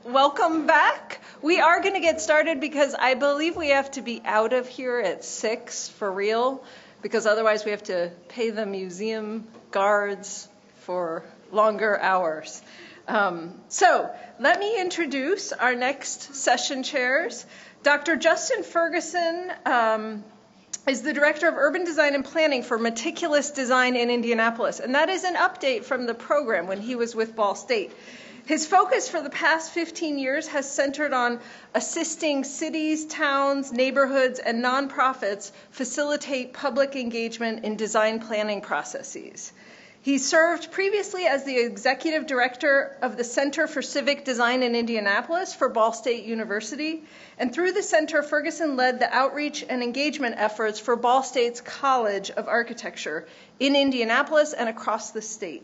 Welcome back. We are going to get started because I believe we have to be out of here at 6 for real, because otherwise we have to pay the museum guards for longer hours. So let me introduce our next session chairs. Dr. Justin Ferguson is the Director of Urban Design and Planning for Meticulous Design in Indianapolis, and that is an update from the program when he was with Ball State. His focus for the past 15 years has centered on assisting cities, towns, neighborhoods, and nonprofits facilitate public engagement in design planning processes. He served previously as the Executive Director of the Center for Civic Design in Indianapolis for Ball State University, and through the center, Ferguson led the outreach and engagement efforts for Ball State's College of Architecture in Indianapolis and across the state.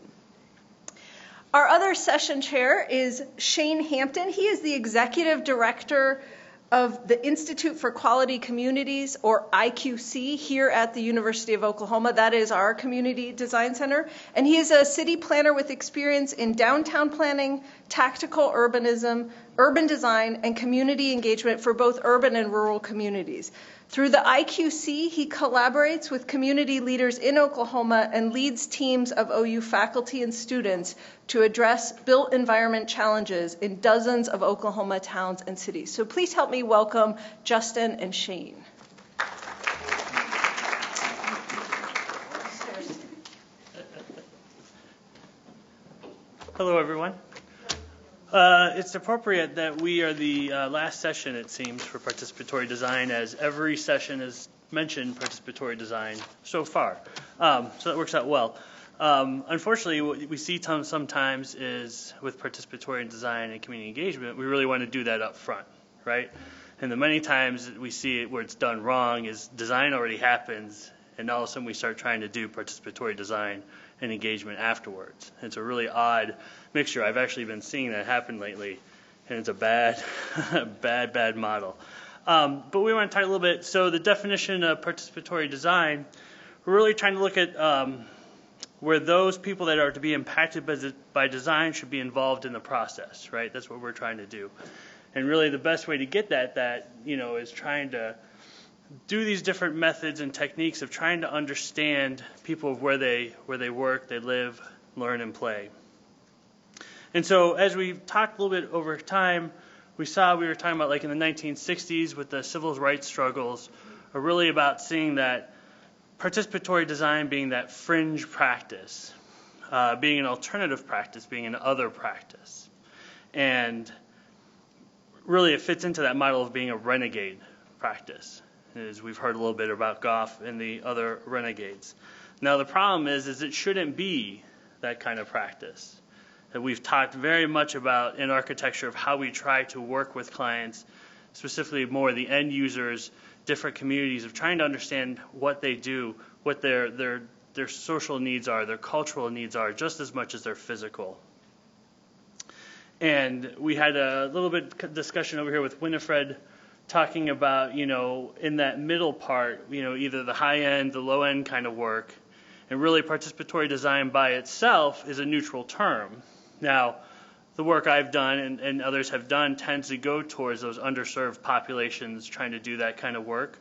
Our other session chair is Shane Hampton. He is the Executive Director of the Institute for Quality Communities, or IQC, here at the University of Oklahoma. That is our community design center. And he is a city planner with experience in downtown planning, tactical urbanism, urban design, and community engagement for both urban and rural communities. Through the IQC, he collaborates with community leaders in Oklahoma and leads teams of OU faculty and students to address built environment challenges in dozens of Oklahoma towns and cities. So please help me welcome Justin and Shane. Hello, everyone. It's appropriate that we are the last session, it seems, for participatory design, as every session has mentioned participatory design so far. So that works out well. Unfortunately, what we see sometimes is with participatory design and community engagement, we really want to do that up front, right? And the many times that we see it where it's done wrong is design already happens, and all of a sudden we start trying to do participatory design and engagement afterwards. It's a really odd mixture. I've actually been seeing that happen lately, and it's a bad, bad model. But we want to talk a little bit. So the definition of participatory design, we're really trying to look at where those people that are to be impacted by design should be involved in the process, right? That's what we're trying to do. And really the best way to get that is trying to do these different methods and techniques of trying to understand people of where they work, they live, learn, and play. And so as we've talked a little bit over time, we were talking about like in the 1960s with the civil rights struggles, are really about seeing that participatory design being that fringe practice, being an alternative practice, being an other practice. And really it fits into that model of being a renegade practice. As we've heard a little bit about Goff and the other renegades. Now the problem is it shouldn't be that kind of practice. That we've talked very much about in architecture of how we try to work with clients, specifically more the end users, different communities, of trying to understand what they do, what their social needs are, their cultural needs are, just as much as their physical. And we had a little bit of discussion over here with Winifred, talking about, in that middle part, either the high end, the low end kind of work. And really participatory design by itself is a neutral term. Now, the work I've done and others have done tends to go towards those underserved populations trying to do that kind of work.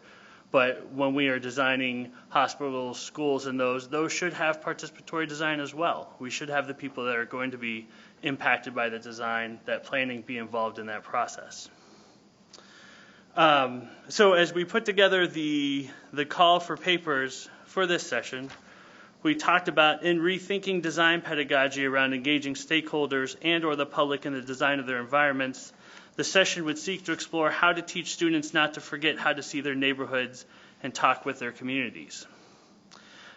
But when we are designing hospitals, schools, and those should have participatory design as well. We should have the people that are going to be impacted by the design, that planning be involved in that process. So as we put together the call for papers for this session, we talked about in rethinking design pedagogy around engaging stakeholders and or the public in the design of their environments, the session would seek to explore how to teach students not to forget how to see their neighborhoods and talk with their communities.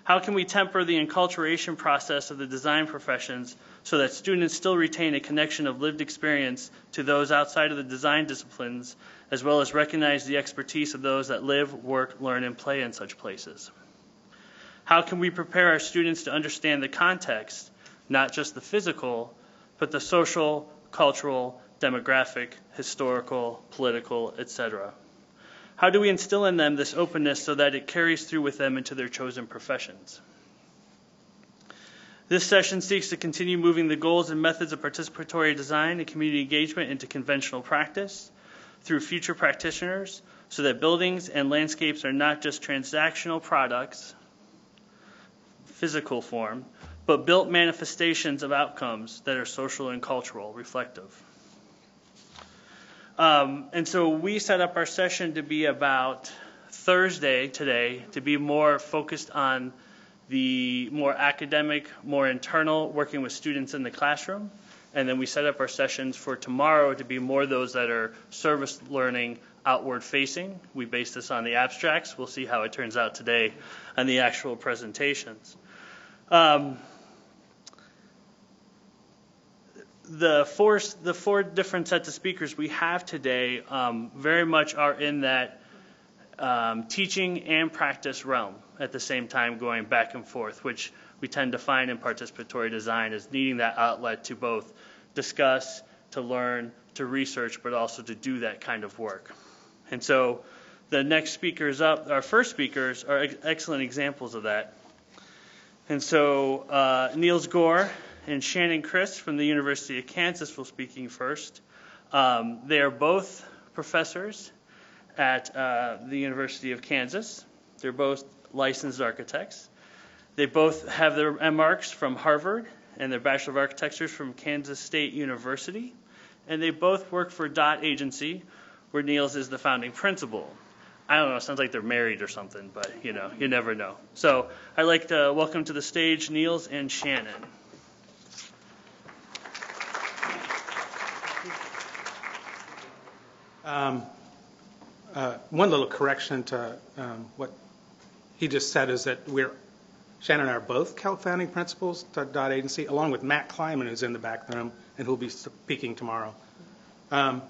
How can we temper the enculturation process of the design professions so that students still retain a connection of lived experience to those outside of the design disciplines, as well as recognize the expertise of those that live, work, learn, and play in such places? How can we prepare our students to understand the context, not just the physical, but the social, cultural, demographic, historical, political, etc.? How do we instill in them this openness so that it carries through with them into their chosen professions? This session seeks to continue moving the goals and methods of participatory design and community engagement into conventional practice through future practitioners so that buildings and landscapes are not just transactional products, physical form, but built manifestations of outcomes that are social and cultural, reflective. And so we set up our session to be about Thursday today to be more focused on the more academic, more internal, working with students in the classroom. And then we set up our sessions for tomorrow to be more those that are service learning, outward facing. We base this on the abstracts. We'll see how it turns out today on the actual presentations. The four different sets of speakers we have today very much are in that teaching and practice realm at the same time, going back and forth, which we tend to find in participatory design as needing that outlet to both discuss, to learn, to research, but also to do that kind of work. And so the next speakers up, our first speakers, are excellent examples of that. And so Niels Gore and Shannon Chris from the University of Kansas will speaking first. They are both professors at the University of Kansas. They're both licensed architects. They both have their MArchs from Harvard and their Bachelor of Architecture from Kansas State University. And they both work for DOT Agency, where Niels is the founding principal. I don't know, it sounds like they're married or something, but you never know. So I'd like to welcome to the stage Niels and Shannon. One little correction to what he just said is that Shannon and I are both co-founding principals to DOT Agency, along with Matt Kleiman, who's in the back room and who'll be speaking tomorrow. I'm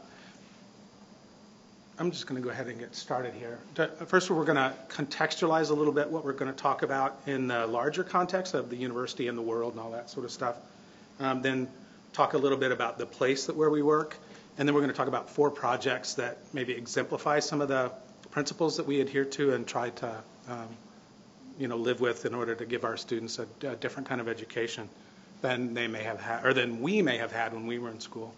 just going to go ahead and get started here. First, we're going to contextualize a little bit what we're going to talk about in the larger context of the university and the world and all that sort of stuff. Then talk a little bit about the place where we work. And then we're going to talk about 4 projects that maybe exemplify some of the principles that we adhere to and try to live with in order to give our students a different kind of education than they may have had, or than we may have had when we were in school.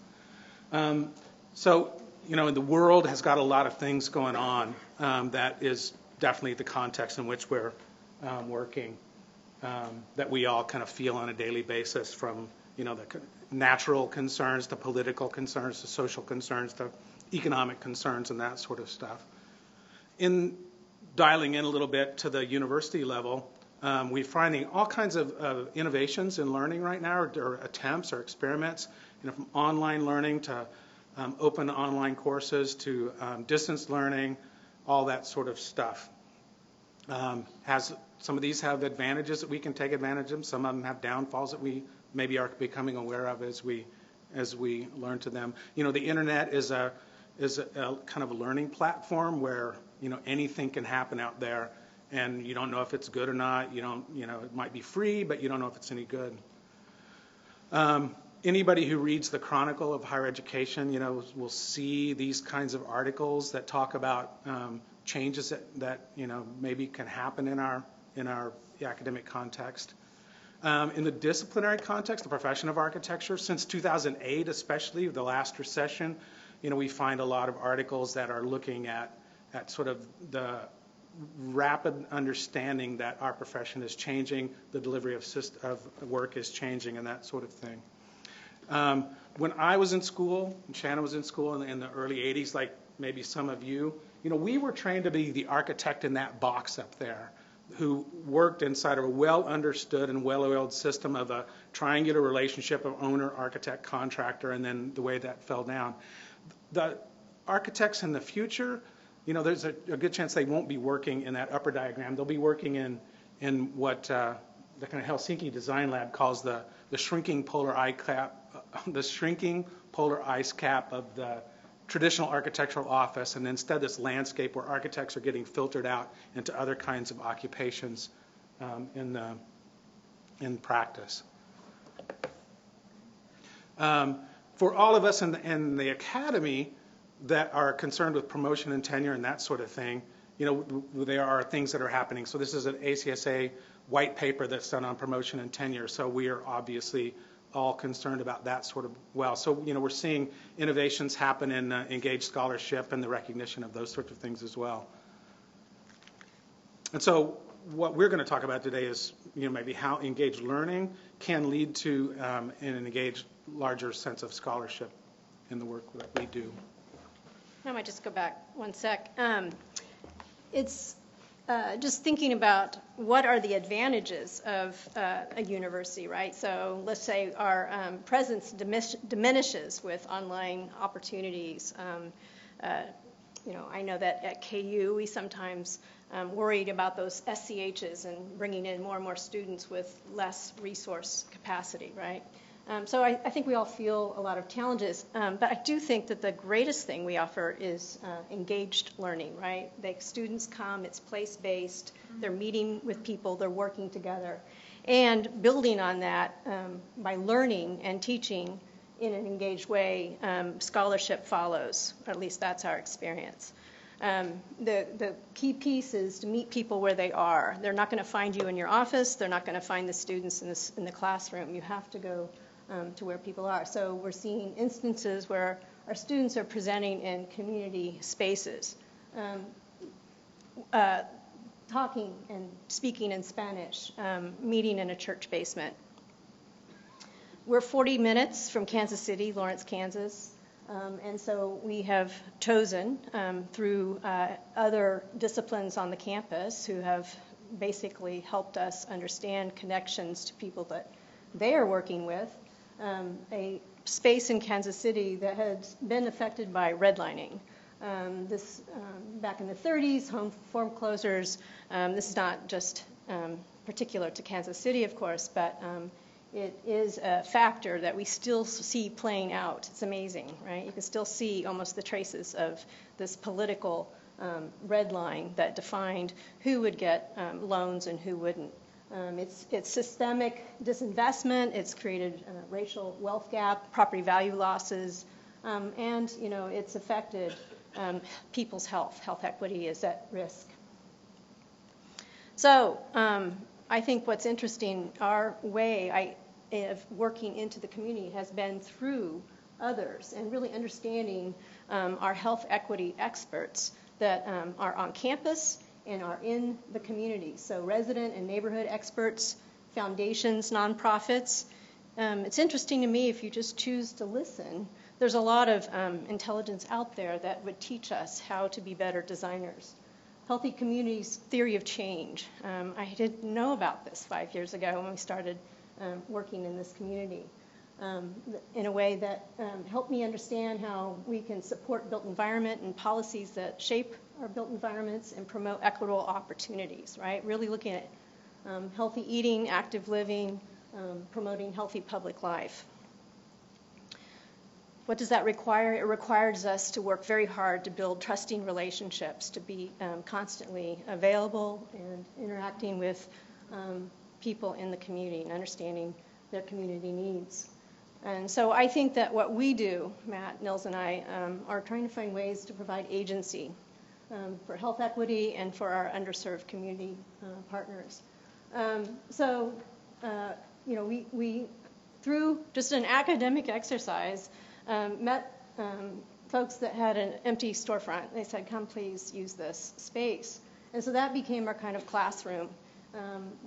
So the world has got a lot of things going on that is definitely the context in which we're working, that we all kind of feel on a daily basis, from the natural concerns to political concerns to social concerns to economic concerns and that sort of stuff. In dialing in a little bit to the university level, we're finding all kinds of innovations in learning right now, or attempts or experiments, from online learning to open online courses to distance learning, all that sort of stuff. Some of these have advantages that we can take advantage of. Some of them have downfalls that we maybe are becoming aware of as we learn to them. The internet is a kind of a learning platform where anything can happen out there, and you don't know if it's good or not. It might be free, but you don't know if it's any good. Anybody who reads the Chronicle of Higher Education, will see these kinds of articles that talk about changes that maybe can happen in our academic context. In the disciplinary context, the profession of architecture, since 2008 especially, the last recession, we find a lot of articles that are looking at sort of the rapid understanding that our profession is changing, the delivery of work is changing, and that sort of thing. When I was in school, and Shannon was in school in the early 80s, like maybe some of you, we were trained to be the architect in that box up there, who worked inside of a well-understood and well-oiled system of a triangular relationship of owner, architect, contractor, and then the way that fell down. The architects in the future, there's a good chance they won't be working in that upper diagram. They'll be working in what the kind of Helsinki Design Lab calls the shrinking polar ice cap of the traditional architectural office, and instead this landscape where architects are getting filtered out into other kinds of occupations in practice. For all of us in the academy that are concerned with promotion and tenure and that sort of thing, there are things that are happening. So this is an ACSA white paper that's done on promotion and tenure. So we are obviously all concerned about that sort of well. So, we're seeing innovations happen in engaged scholarship and the recognition of those sorts of things as well. And so what we're going to talk about today is, maybe how engaged learning can lead to an engaged, larger sense of scholarship in the work that we do. I might just go back one sec. It's just thinking about what are the advantages of a university, right? So let's say our presence diminishes with online opportunities. I know that at KU we sometimes worried about those SCHs and bringing in more and more students with less resource capacity, right? So I think we all feel a lot of challenges, but I do think that the greatest thing we offer is engaged learning, right? Students come, it's place-based, they're meeting with people, they're working together. And building on that, by learning and teaching in an engaged way, scholarship follows, or at least that's our experience. The key piece is to meet people where they are. They're not going to find you in your office, they're not going to find the students in the classroom. You have to go to where people are. So we're seeing instances where our students are presenting in community spaces, talking and speaking in Spanish, meeting in a church basement. We're 40 minutes from Kansas City, Lawrence, Kansas, and so we have chosen through other disciplines on the campus who have basically helped us understand connections to people that they are working with, a space in Kansas City that had been affected by redlining. Back in the 30s, home foreclosures. This is not just particular to Kansas City, of course, but it is a factor that we still see playing out. It's amazing, right? You can still see almost the traces of this political red line that defined who would get loans and who wouldn't. It's systemic disinvestment. It's created a racial wealth gap, property value losses, and it's affected people's health. Health equity is at risk. So I think what's interesting, our way of working into the community has been through others and really understanding our health equity experts that are on campus and are in the community. So resident and neighborhood experts, foundations, nonprofits. It's interesting to me, if you just choose to listen, there's a lot of intelligence out there that would teach us how to be better designers. Healthy Communities Theory of Change. I didn't know about this 5 years ago when we started working in this community in a way that helped me understand how we can support built environment and policies that shape our built environments and promote equitable opportunities, right? Really looking at healthy eating, active living, promoting healthy public life. What does that require? It requires us to work very hard to build trusting relationships, to be constantly available and interacting with people in the community and understanding their community needs. And so I think that what we do, Matt, Nils, and I, are trying to find ways to provide agency for health equity and for our underserved community partners. We, through just an academic exercise, met folks that had an empty storefront. They said, come please use this space. And so that became our kind of classroom.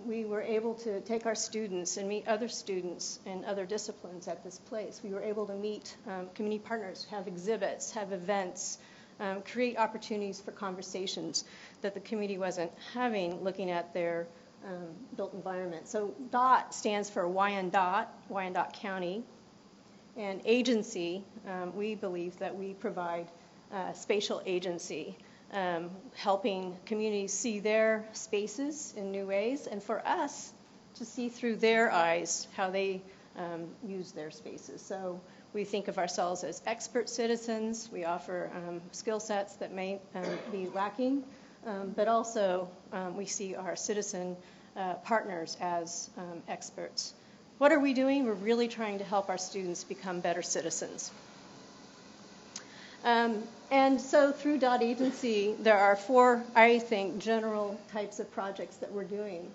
We were able to take our students and meet other students in other disciplines at this place. We were able to meet community partners, have exhibits, have events, create opportunities for conversations that the community wasn't having looking at their built environment. So DOT stands for Wyandotte County. And agency, we believe that we provide spatial agency, helping communities see their spaces in new ways, and for us to see through their eyes how they use their spaces. So we think of ourselves as expert citizens. We offer skill sets that may be lacking, but also we see our citizen partners as experts. What are we doing? We're really trying to help our students become better citizens. And so through DOT Agency, there are 4, I think, general types of projects that we're doing.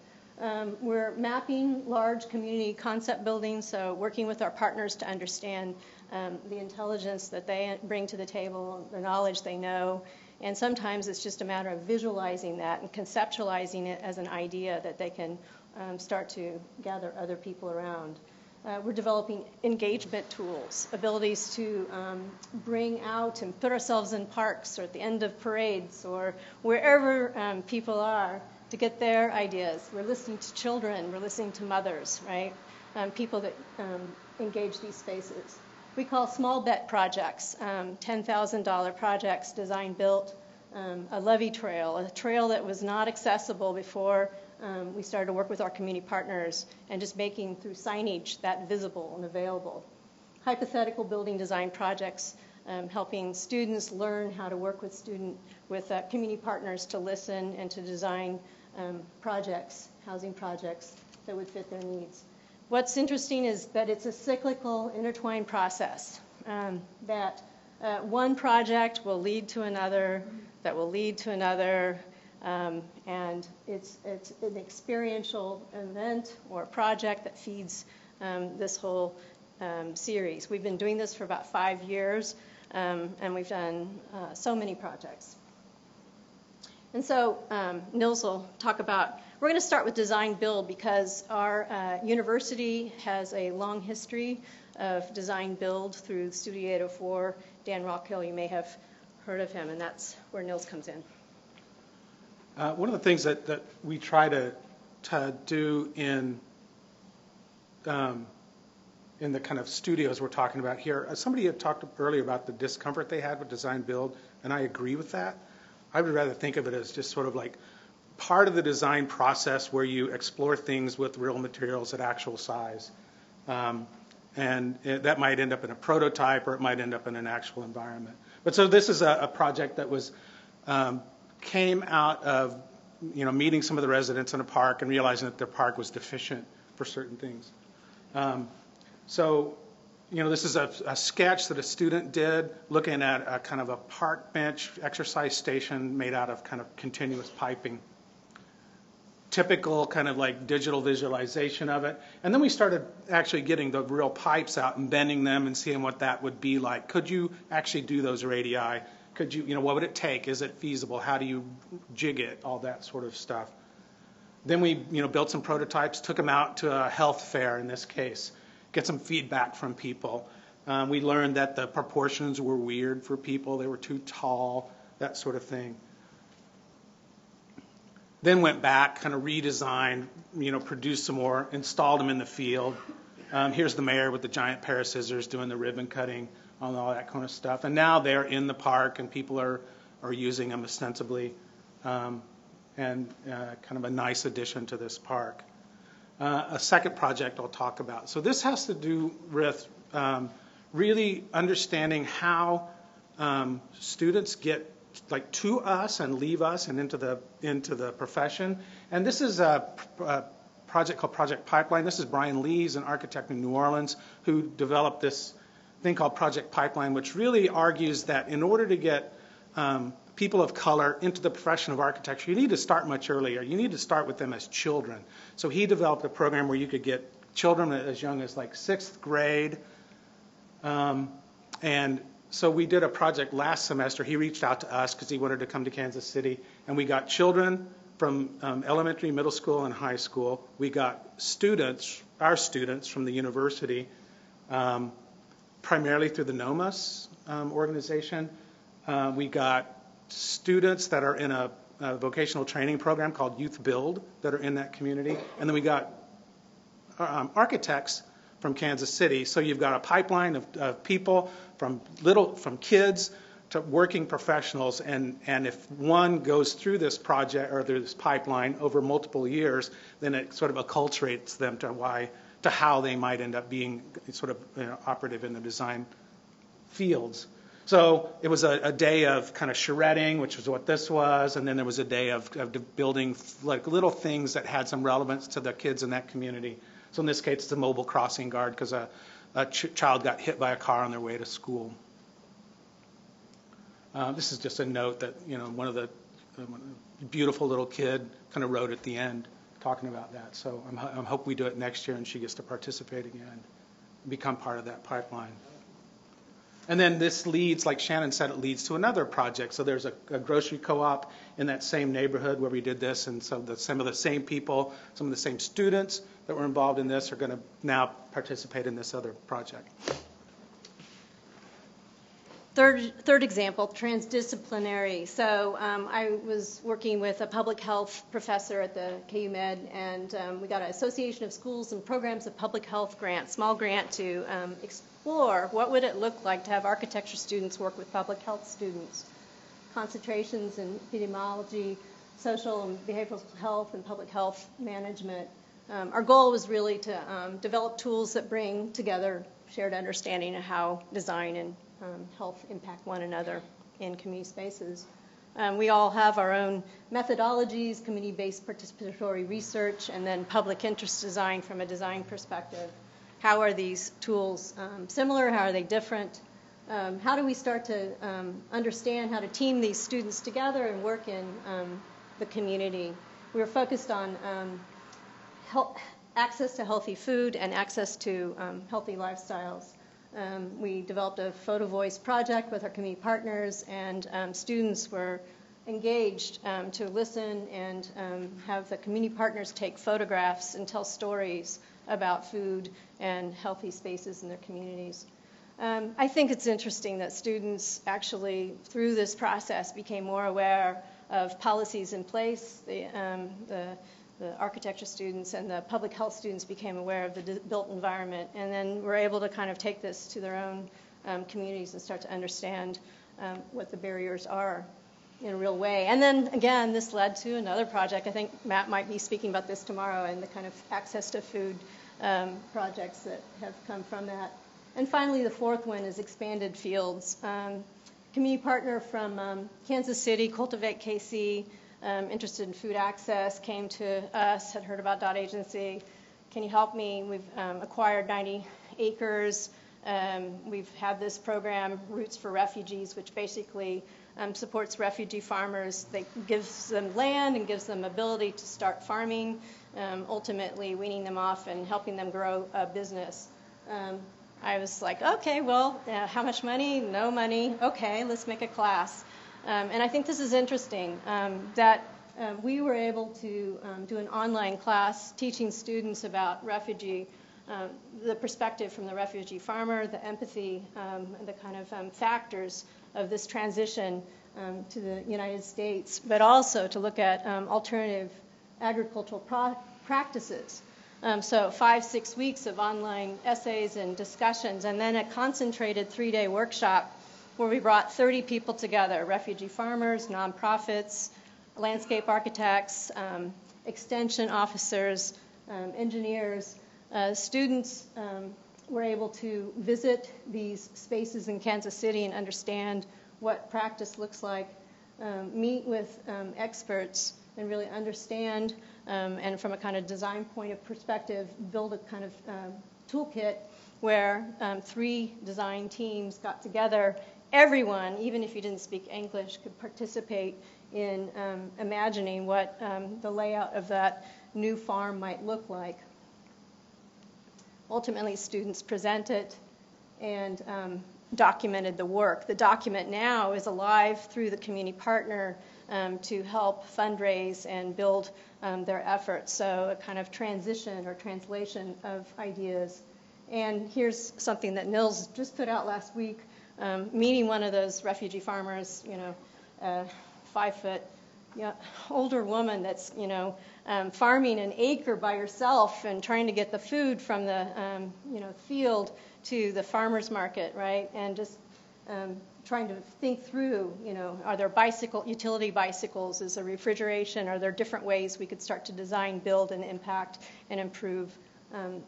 We're mapping large community concept buildings, so working with our partners to understand the intelligence that they bring to the table, the knowledge they know, and sometimes it's just a matter of visualizing that and conceptualizing it as an idea that they can start to gather other people around. We're developing engagement tools, abilities to bring out and put ourselves in parks or at the end of parades or wherever people are to get their ideas. We're listening to children, we're listening to mothers, right? People that engage these spaces. We call small bet projects, $10,000 projects, DesignBuild, a levee trail, a trail that was not accessible before we started to work with our community partners and just making through signage that visible and available. Hypothetical building design projects, helping students learn how to work with community partners to listen and to design projects, housing projects that would fit their needs. What's interesting is that it's a cyclical, intertwined process, that one project will lead to another, that will lead to another, and it's an experiential event or project that feeds this whole series. We've been doing this for about 5 years, and we've done so many projects. And so Nils will talk about, we're going to start with DesignBuild because our university has a long history of DesignBuild through Studio 804. Dan Rockhill, you may have heard of him, and that's where Nils comes in. One of the things that we try to do in the kind of studios we're talking about here, somebody had talked earlier about the discomfort they had with DesignBuild, and I agree with that. I would rather think of it as just sort of like part of the design process where you explore things with real materials at actual size. And that might end up in a prototype or it might end up in an actual environment. But so this is a project that was came out of meeting some of the residents in a park and realizing that their park was deficient for certain things. This is a sketch that a student did looking at a kind of a park bench exercise station made out of kind of continuous piping. Typical kind of like digital visualization of it. And then we started actually getting the real pipes out and bending them and seeing what that would be like. Could you actually do those radii? Could you, what would it take? Is it feasible? How do you jig it? All that sort of stuff. Then we, built some prototypes, took them out to a health fair in this case, get some feedback from people. We learned that the proportions were weird for people. They were too tall, that sort of thing. Then went back, kind of redesigned, produced some more, installed them in the field. Here's the mayor with the giant pair of scissors doing the ribbon cutting and all that kind of stuff. And now they're in the park and people are using them ostensibly, and kind of a nice addition to this park. A second project I'll talk about. So this has to do with really understanding how students get to us and leave us and into the profession. And this is a project called Project Pipeline. This is Brian Lees, an architect in New Orleans, who developed this thing called Project Pipeline, which really argues that in order to get people of color into the profession of architecture, you need to start much earlier. You need to start with them as children. So he developed a program where you could get children as young as like 6th grade. And so we did a project last semester. He reached out to us because he wanted to come to Kansas City. And we got children from elementary, middle school, and high school. We got students, our students from the university, primarily through the NOMAS organization. We got students that are in a vocational training program called Youth Build that are in that community. And then we got architects from Kansas City. So you've got a pipeline of people from kids to working professionals. And if one goes through this project or through this pipeline over multiple years, then it sort of acculturates them to how they might end up being sort of operative in the design fields. So it was a day of kind of charretting, which was what this was, and then there was a day of building like little things that had some relevance to the kids in that community. So in this case, it's a mobile crossing guard because a child got hit by a car on their way to school. This is just a note that one of the beautiful little kid kind of wrote at the end talking about that. So I'm hope we do it next year and she gets to participate again and become part of that pipeline. And then this leads, like Shannon said, it leads to another project. So there's a grocery co-op in that same neighborhood where we did this, and so some of the same people, some of the same students that were involved in this are going to now participate in this other project. Third example, transdisciplinary. So I was working with a public health professor at the KU Med, and we got an Association of Schools and Programs of Public Health grant, small grant to explore what would it look like to have architecture students work with public health students. Concentrations in epidemiology, social and behavioral health, and public health management. Our goal was really to develop tools that bring together shared understanding of how design and health impact one another in community spaces. We all have our own methodologies, community-based participatory research, and then public interest design from a design perspective. How are these tools similar? How are they different? How do we start to understand how to team these students together and work in the community? We were focused on access to healthy food and access to healthy lifestyles. We developed a photo voice project with our community partners, and students were engaged to listen and have the community partners take photographs and tell stories about food and healthy spaces in their communities. I think it's interesting that students actually, through this process, became more aware of policies in place. The architecture students and the public health students became aware of the built environment, and then were able to kind of take this to their own communities and start to understand what the barriers are in a real way. And then, again, this led to another project. I think Matt might be speaking about this tomorrow, and the kind of access to food projects that have come from that. And finally, the fourth one is expanded fields. Community partner from Kansas City, Cultivate KC, interested in food access, came to us, had heard about .agency. Can you help me? We've acquired 90 acres. We've had this program, Roots for Refugees, which basically supports refugee farmers. They gives them land and gives them ability to start farming, ultimately weaning them off and helping them grow a business. I was like, okay, well, how much money? No money. Okay, let's make a class. And I think this is interesting, that we were able to do an online class teaching students about refugee, the perspective from the refugee farmer, the empathy, the kind of factors of this transition to the United States, but also to look at alternative agricultural practices. So 5-6 weeks of online essays and discussions, and then a concentrated 3-day workshop where we brought 30 people together, refugee farmers, nonprofits, landscape architects, extension officers, engineers. Students were able to visit these spaces in Kansas City and understand what practice looks like, meet with experts and really understand, and from a kind of design point of perspective, build a kind of toolkit where 3 design teams got together. Everyone, even if you didn't speak English, could participate in imagining what the layout of that new farm might look like. Ultimately, students presented and documented the work. The document now is alive through the community partner to help fundraise and build their efforts. So a kind of transition or translation of ideas. And here's something that Nils just put out last week. Meeting one of those refugee farmers, 5-foot older woman that's, farming an acre by herself and trying to get the food from the, field to the farmer's market, right? And just trying to think through, are there utility bicycles? Is there refrigeration? Are there different ways we could start to design, build, and impact and improve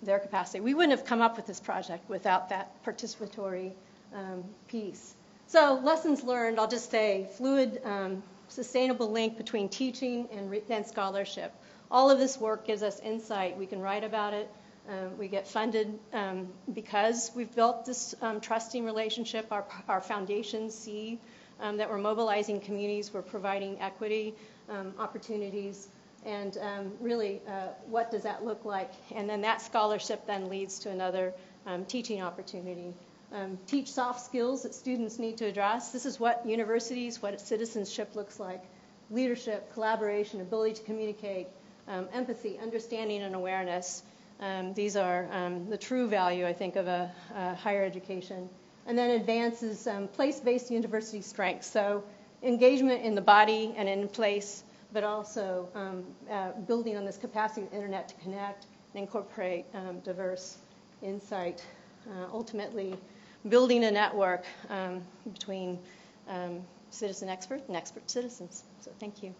their capacity? We wouldn't have come up with this project without that participatory piece. So lessons learned, I'll just say, fluid, sustainable link between teaching and scholarship. All of this work gives us insight. We can write about it. We get funded because we've built this trusting relationship. Our foundations see that we're mobilizing communities. We're providing equity opportunities. And really, what does that look like? And then that scholarship then leads to another teaching opportunity. Teach soft skills that students need to address. This is what universities, what citizenship looks like. Leadership, collaboration, ability to communicate, empathy, understanding, and awareness. These are the true value, I think, of a higher education. And then advances place-based university strengths. So engagement in the body and in place, but also building on this capacity of the internet to connect and incorporate diverse insight. Ultimately, building a network between citizen experts and expert citizens. So thank you.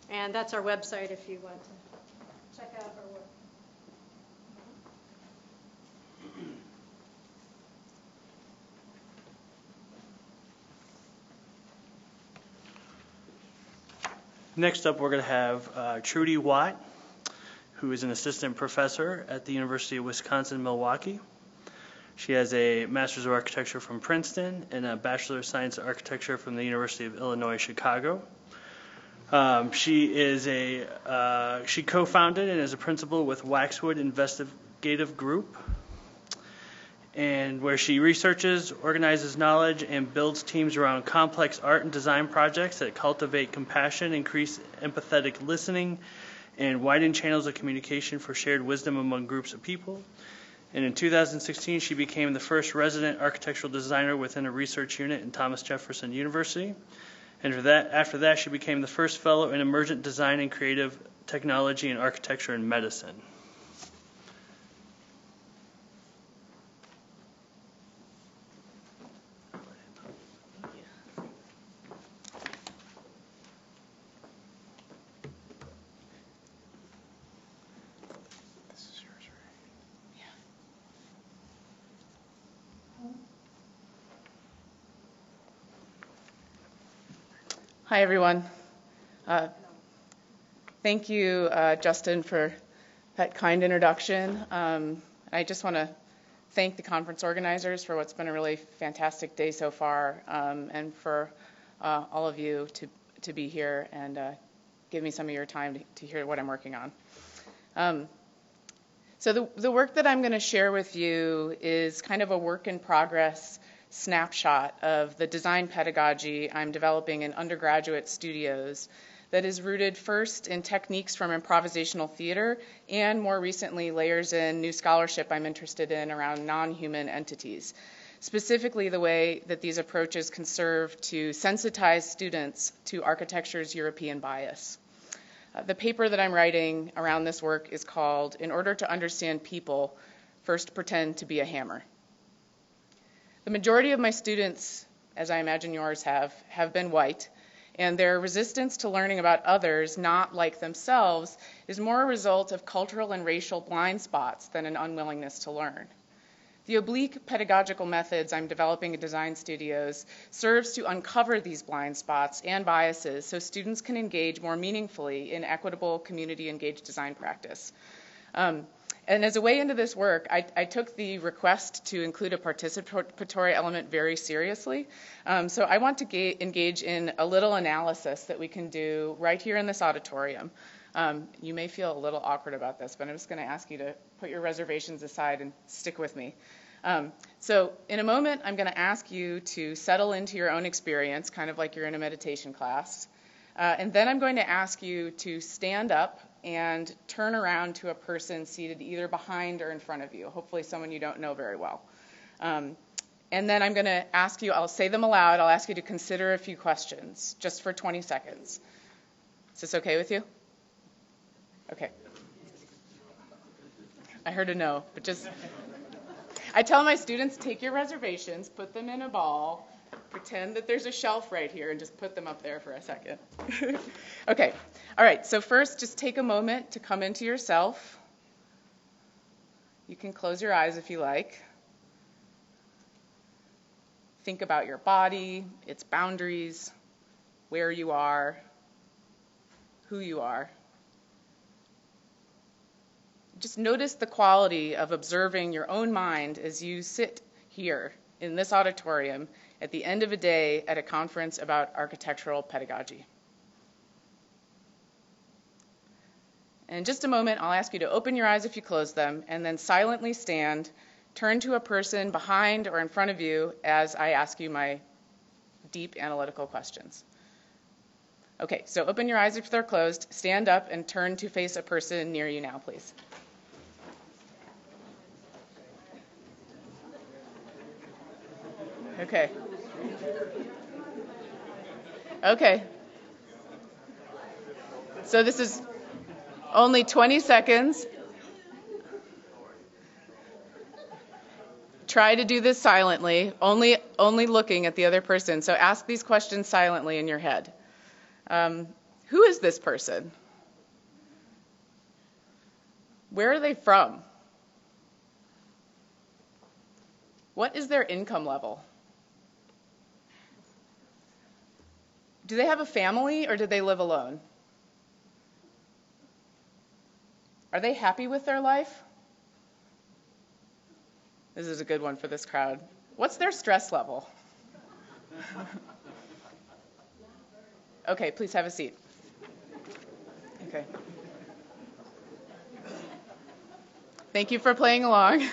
And that's our website if you want to check out our work. Next up, we're going to have Trudi White, who is an assistant professor at the University of Wisconsin-Milwaukee. She has a Master's of Architecture from Princeton and a Bachelor of Science in Architecture from the University of Illinois, Chicago. She co-founded and is a principal with Waxwood Investigative Group, and where she researches, organizes knowledge, and builds teams around complex art and design projects that cultivate compassion, increase empathetic listening, and widen channels of communication for shared wisdom among groups of people. And in 2016, she became the first resident architectural designer within a research unit in Thomas Jefferson University. And after that, she became the first fellow in emergent design and creative technology and architecture and medicine. Hi, everyone. Thank you, Justin, for that kind introduction. I just want to thank the conference organizers for what's been a really fantastic day so far, and for all of you to be here and give me some of your time to hear what I'm working on. So the work that I'm going to share with you is kind of a work in progress snapshot of the design pedagogy I'm developing in undergraduate studios that is rooted first in techniques from improvisational theater and more recently layers in new scholarship I'm interested in around non-human entities. Specifically the way that these approaches can serve to sensitize students to architecture's European bias. The paper that I'm writing around this work is called In Order to Understand People, First Pretend to Be a Hammer. The majority of my students, as I imagine yours have been white, and their resistance to learning about others not like themselves is more a result of cultural and racial blind spots than an unwillingness to learn. The oblique pedagogical methods I'm developing in design studios serves to uncover these blind spots and biases so students can engage more meaningfully in equitable, community-engaged design practice. And as a way into this work, I took the request to include a participatory element very seriously. So I want to engage in a little analysis that we can do right here in this auditorium. You may feel a little awkward about this, but I'm just going to ask you to put your reservations aside and stick with me. So in a moment, I'm going to ask you to settle into your own experience, kind of like you're in a meditation class. And then I'm going to ask you to stand up and turn around to a person seated either behind or in front of you, hopefully someone you don't know very well. And then I'm going to ask you, I'll say them aloud, I'll ask you to consider a few questions, just for 20 seconds. Is this okay with you? Okay. I heard a no, but just, I tell my students, take your reservations, put them in a ball, pretend that there's a shelf right here and just put them up there for a second. Okay. All right. So first, just take a moment to come into yourself. You can close your eyes if you like. Think about your body, its boundaries, where you are, who you are. Just notice the quality of observing your own mind as you sit here in this auditorium at the end of a day at a conference about architectural pedagogy? And in just a moment, I'll ask you to open your eyes if you close them, and then silently stand, turn to a person behind or in front of you as I ask you my deep analytical questions. Okay, so open your eyes if they're closed, stand up and turn to face a person near you now, please. Okay. Okay. So this is only 20 seconds. Try to do this silently, only looking at the other person. So ask these questions silently in your head. Who is this person? Where are they from? What is their income level? Do they have a family or do they live alone? Are they happy with their life? This is a good one for this crowd. What's their stress level? Okay, please have a seat. Okay. Thank you for playing along.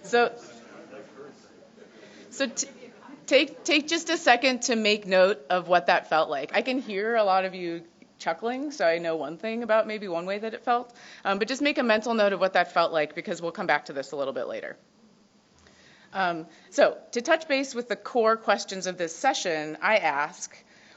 So take just a second to make note of what that felt like. I can hear a lot of you chuckling, so I know one thing about maybe one way that it felt. But just make a mental note of what that felt like, because we'll come back to this a little bit later. So to touch base with the core questions of this session, I ask,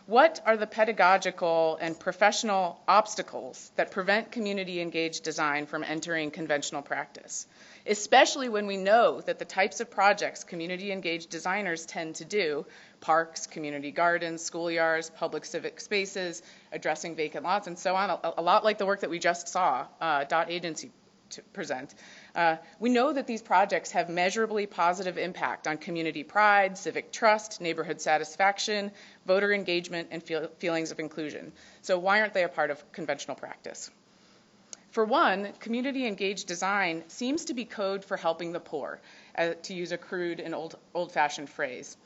what are the pedagogical and professional obstacles that prevent community-engaged design from entering conventional practice, especially when we know that the types of projects community-engaged designers tend to do, parks, community gardens, schoolyards, public civic spaces, addressing vacant lots, and so on, a lot like the work that we just saw Dot Agency to present. We know that these projects have measurably positive impact on community pride, civic trust, neighborhood satisfaction, voter engagement, and feelings of inclusion. So why aren't they a part of conventional practice? For one, community-engaged design seems to be code for helping the poor, to use a crude and old-fashioned phrase.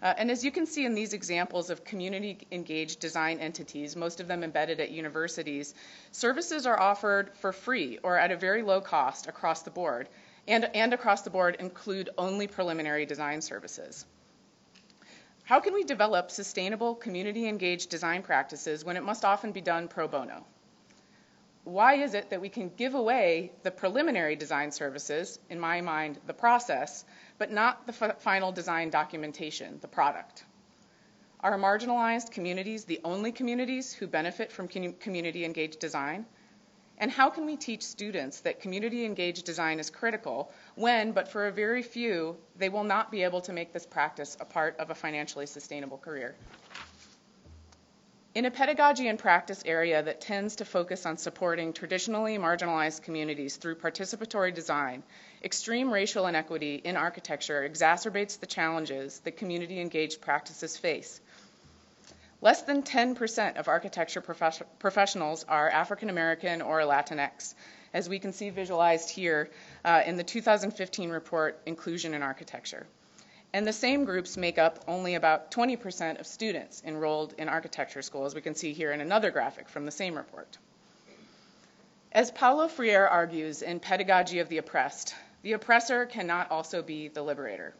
And as you can see in these examples of community-engaged design entities, most of them embedded at universities, services are offered for free or at a very low cost across the board, and across the board include only preliminary design services. How can we develop sustainable community-engaged design practices when it must often be done pro bono? Why is it that we can give away the preliminary design services, in my mind, the process, but not the final design documentation, the product? Are marginalized communities the only communities who benefit from community-engaged design? And how can we teach students that community-engaged design is critical when, but for a very few, they will not be able to make this practice a part of a financially sustainable career? In a pedagogy and practice area that tends to focus on supporting traditionally marginalized communities through participatory design, extreme racial inequity in architecture exacerbates the challenges that community-engaged practices face. Less than 10% of architecture professionals are African American or Latinx, as we can see visualized here in the 2015 report, Inclusion in Architecture. And the same groups make up only about 20% of students enrolled in architecture school, as we can see here in another graphic from the same report. As Paulo Freire argues in Pedagogy of the Oppressed, the oppressor cannot also be the liberator.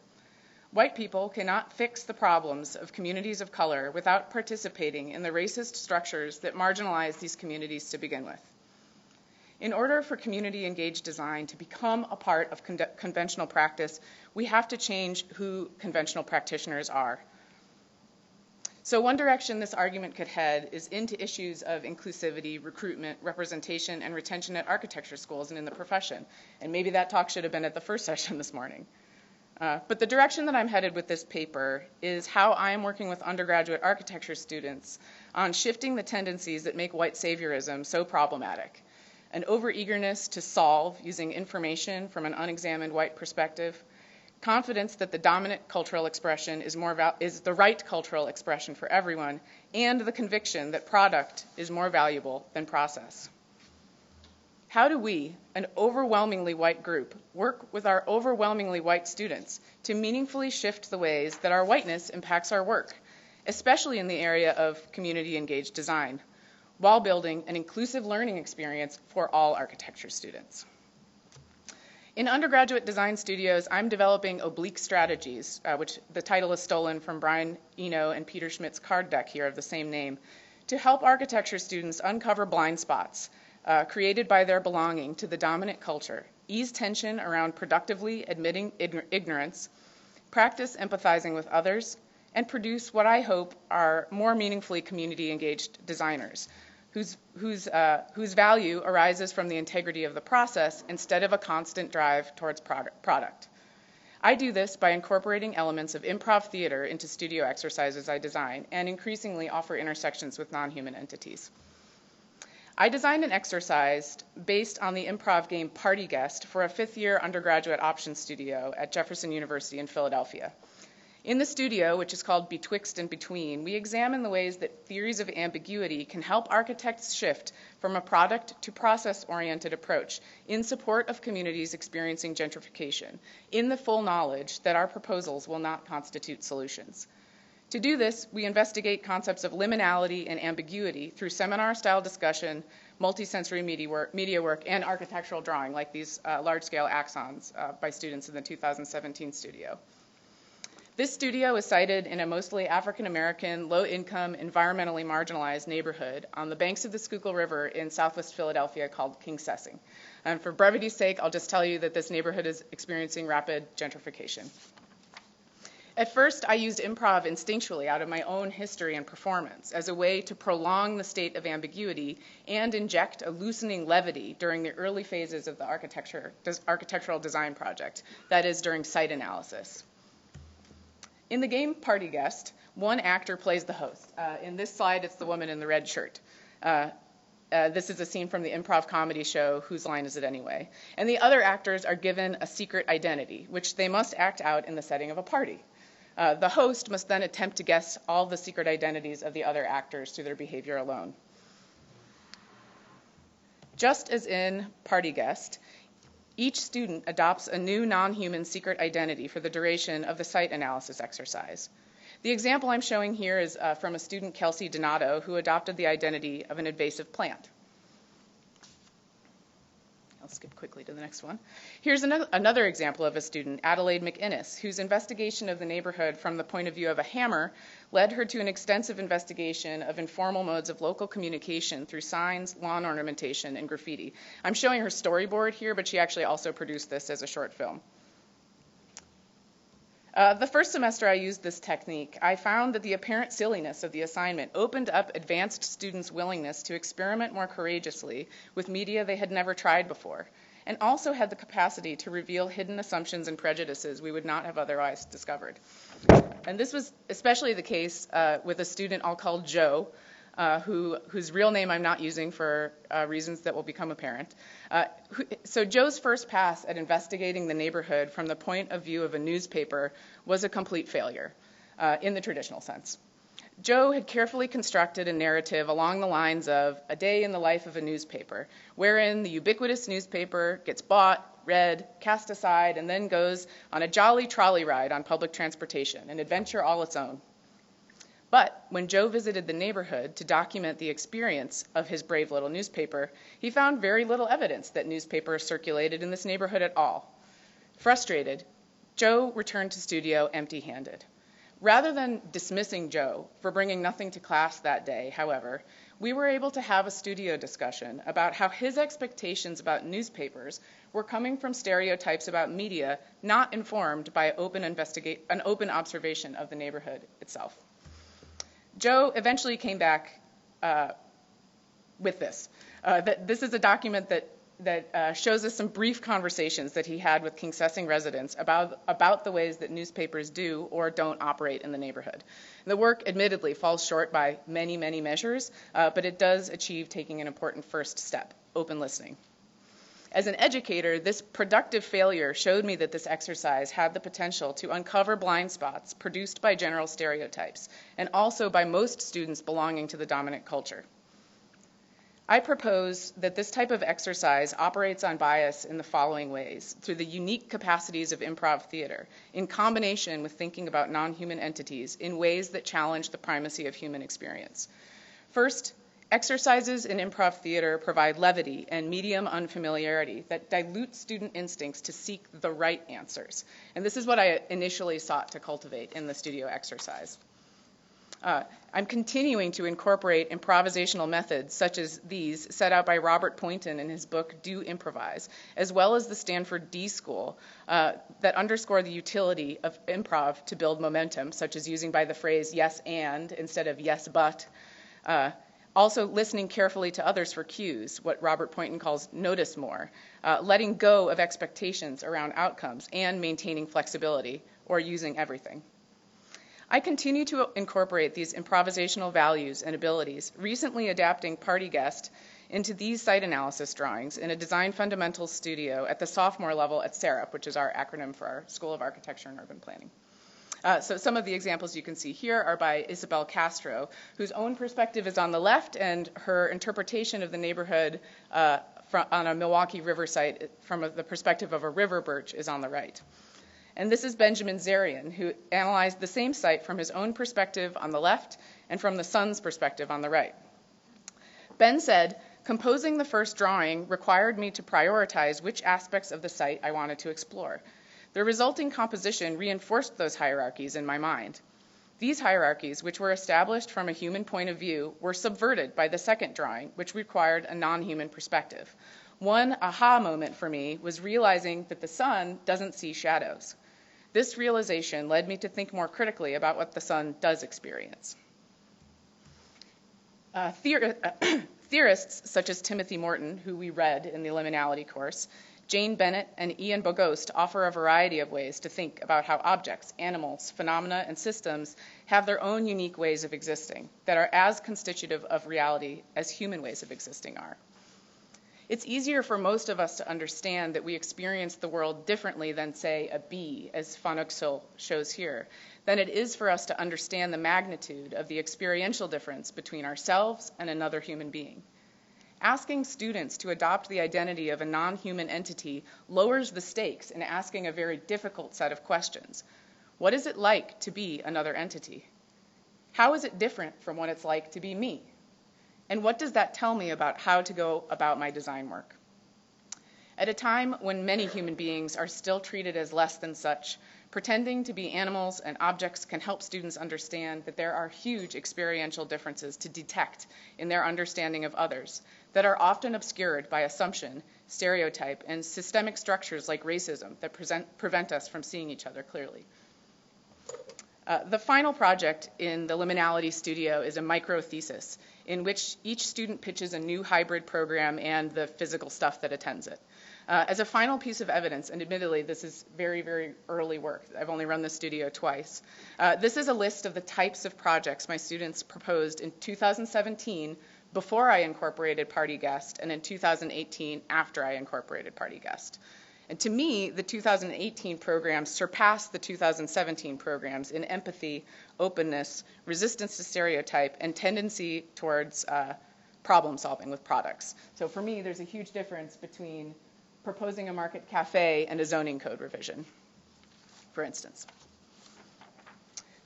White people cannot fix the problems of communities of color without participating in the racist structures that marginalize these communities to begin with. In order for community-engaged design to become a part of conventional practice, we have to change who conventional practitioners are. So one direction this argument could head is into issues of inclusivity, recruitment, representation, and retention at architecture schools and in the profession. And maybe that talk should have been at the first session this morning. But the direction that I'm headed with this paper is how I am working with undergraduate architecture students on shifting the tendencies that make white saviorism so problematic. An overeagerness to solve using information from an unexamined white perspective, confidence that the dominant cultural expression is the right cultural expression for everyone, and the conviction that product is more valuable than process. How do we, an overwhelmingly white group, work with our overwhelmingly white students to meaningfully shift the ways that our whiteness impacts our work, especially in the area of community-engaged design, while building an inclusive learning experience for all architecture students? In undergraduate design studios, I'm developing Oblique Strategies, which the title is stolen from Brian Eno and Peter Schmidt's card deck here of the same name, to help architecture students uncover blind spots created by their belonging to the dominant culture, ease tension around productively admitting ignorance, practice empathizing with others, and produce what I hope are more meaningfully community-engaged designers, whose value arises from the integrity of the process instead of a constant drive towards product. I do this by incorporating elements of improv theater into studio exercises I design and increasingly offer intersections with non-human entities. I designed an exercise based on the improv game Party Guest for a fifth-year undergraduate option studio at Jefferson University in Philadelphia. In the studio, which is called Betwixt and Between, we examine the ways that theories of ambiguity can help architects shift from a product to process-oriented approach in support of communities experiencing gentrification, in the full knowledge that our proposals will not constitute solutions. To do this, we investigate concepts of liminality and ambiguity through seminar-style discussion, multisensory media work, and architectural drawing, like these large-scale axons by students in the 2017 studio. This studio is sited in a mostly African-American, low-income, environmentally marginalized neighborhood on the banks of the Schuylkill River in southwest Philadelphia called Kingsessing. And for brevity's sake, I'll just tell you that this neighborhood is experiencing rapid gentrification. At first, I used improv instinctually out of my own history and performance as a way to prolong the state of ambiguity and inject a loosening levity during the early phases of the architectural design project, that is, during site analysis. In the game Party Guest, one actor plays the host. In this slide, it's the woman in the red shirt. This is a scene from the improv comedy show, Whose Line Is It Anyway? And the other actors are given a secret identity, which they must act out in the setting of a party. The host must then attempt to guess all the secret identities of the other actors through their behavior alone. Just as in Party Guest, each student adopts a new non-human secret identity for the duration of the site analysis exercise. The example I'm showing here is from a student, Kelsey Donato, who adopted the identity of an invasive plant. I'll skip quickly to the next one. Here's another example of a student, Adelaide McInnes, whose investigation of the neighborhood from the point of view of a hammer led her to an extensive investigation of informal modes of local communication through signs, lawn ornamentation, and graffiti. I'm showing her storyboard here, but she actually also produced this as a short film. The first semester I used this technique, I found that the apparent silliness of the assignment opened up advanced students' willingness to experiment more courageously with media they had never tried before, and also had the capacity to reveal hidden assumptions and prejudices we would not have otherwise discovered. And this was especially the case with a student I'll call Joe, whose real name I'm not using for reasons that will become apparent. So Joe's first pass at investigating the neighborhood from the point of view of a newspaper was a complete failure in the traditional sense. Joe had carefully constructed a narrative along the lines of a day in the life of a newspaper, wherein the ubiquitous newspaper gets bought, read, cast aside, and then goes on a jolly trolley ride on public transportation, an adventure all its own. But when Joe visited the neighborhood to document the experience of his brave little newspaper, he found very little evidence that newspapers circulated in this neighborhood at all. Frustrated, Joe returned to studio empty-handed. Rather than dismissing Joe for bringing nothing to class that day, however, we were able to have a studio discussion about how his expectations about newspapers were coming from stereotypes about media not informed by an open observation of the neighborhood itself. Joe eventually came back with this. This is a document that shows us some brief conversations that he had with Kingsessing residents about the ways that newspapers do or don't operate in the neighborhood. The work admittedly falls short by many, many measures, but it does achieve taking an important first step, open listening. As an educator, this productive failure showed me that this exercise had the potential to uncover blind spots produced by general stereotypes, and also by most students belonging to the dominant culture. I propose that this type of exercise operates on bias in the following ways: through the unique capacities of improv theater, in combination with thinking about non-human entities in ways that challenge the primacy of human experience. First, exercises in improv theater provide levity and medium unfamiliarity that dilute student instincts to seek the right answers. And this is what I initially sought to cultivate in the studio exercise. I'm continuing to incorporate improvisational methods such as these set out by Robert Poynton in his book, Do Improvise, as well as the Stanford D School that underscore the utility of improv to build momentum, such as using by the phrase yes and instead of yes but. Also listening carefully to others for cues, what Robert Poynton calls notice more, letting go of expectations around outcomes, and maintaining flexibility, or using everything. I continue to incorporate these improvisational values and abilities, recently adapting Party Guest into these site analysis drawings in a design fundamentals studio at the sophomore level at SARUP, which is our acronym for our School of Architecture and Urban Planning. So some of the examples you can see here are by Isabel Castro, whose own perspective is on the left, and her interpretation of the neighborhood on a Milwaukee river site from the perspective of a river birch is on the right. And this is Benjamin Zarian, who analyzed the same site from his own perspective on the left and from the sun's perspective on the right. Ben said, composing the first drawing required me to prioritize which aspects of the site I wanted to explore. The resulting composition reinforced those hierarchies in my mind. These hierarchies, which were established from a human point of view, were subverted by the second drawing, which required a non-human perspective. One aha moment for me was realizing that the sun doesn't see shadows. This realization led me to think more critically about what the sun does experience. Theorists such as Timothy Morton, who we read in the Liminality course, Jane Bennett, and Ian Bogost offer a variety of ways to think about how objects, animals, phenomena, and systems have their own unique ways of existing that are as constitutive of reality as human ways of existing are. It's easier for most of us to understand that we experience the world differently than, say, a bee, as von Uxel shows here, than it is for us to understand the magnitude of the experiential difference between ourselves and another human being. Asking students to adopt the identity of a non-human entity lowers the stakes in asking a very difficult set of questions. What is it like to be another entity? How is it different from what it's like to be me? And what does that tell me about how to go about my design work? At a time when many human beings are still treated as less than such, pretending to be animals and objects can help students understand that there are huge experiential differences to detect in their understanding of others that are often obscured by assumption, stereotype, and systemic structures like racism that prevent us from seeing each other clearly. The final project in the Liminality Studio is a micro-thesis in which each student pitches a new hybrid program and the physical stuff that attends it. As a final piece of evidence, and admittedly this is very, very early work, I've only run the studio twice, this is a list of the types of projects my students proposed in 2017 before I incorporated Party Guest, and in 2018 after I incorporated Party Guest. And to me, the 2018 programs surpassed the 2017 programs in empathy, openness, resistance to stereotype, and tendency towards problem solving with products. So for me, there's a huge difference between proposing a market cafe and a zoning code revision, for instance.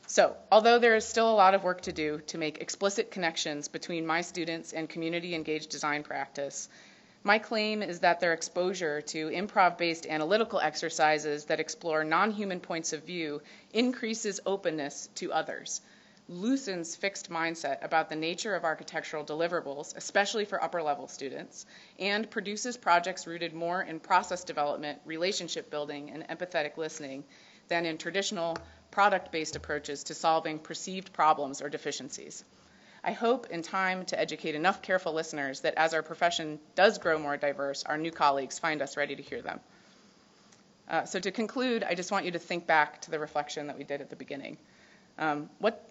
So, although there is still a lot of work to do to make explicit connections between my students and community-engaged design practice, my claim is that their exposure to improv-based analytical exercises that explore non-human points of view increases openness to others, loosens fixed mindset about the nature of architectural deliverables, especially for upper-level students, and produces projects rooted more in process development, relationship building, and empathetic listening than in traditional product-based approaches to solving perceived problems or deficiencies. I hope in time to educate enough careful listeners that as our profession does grow more diverse, our new colleagues find us ready to hear them. So to conclude, I just want you to think back to the reflection that we did at the beginning. And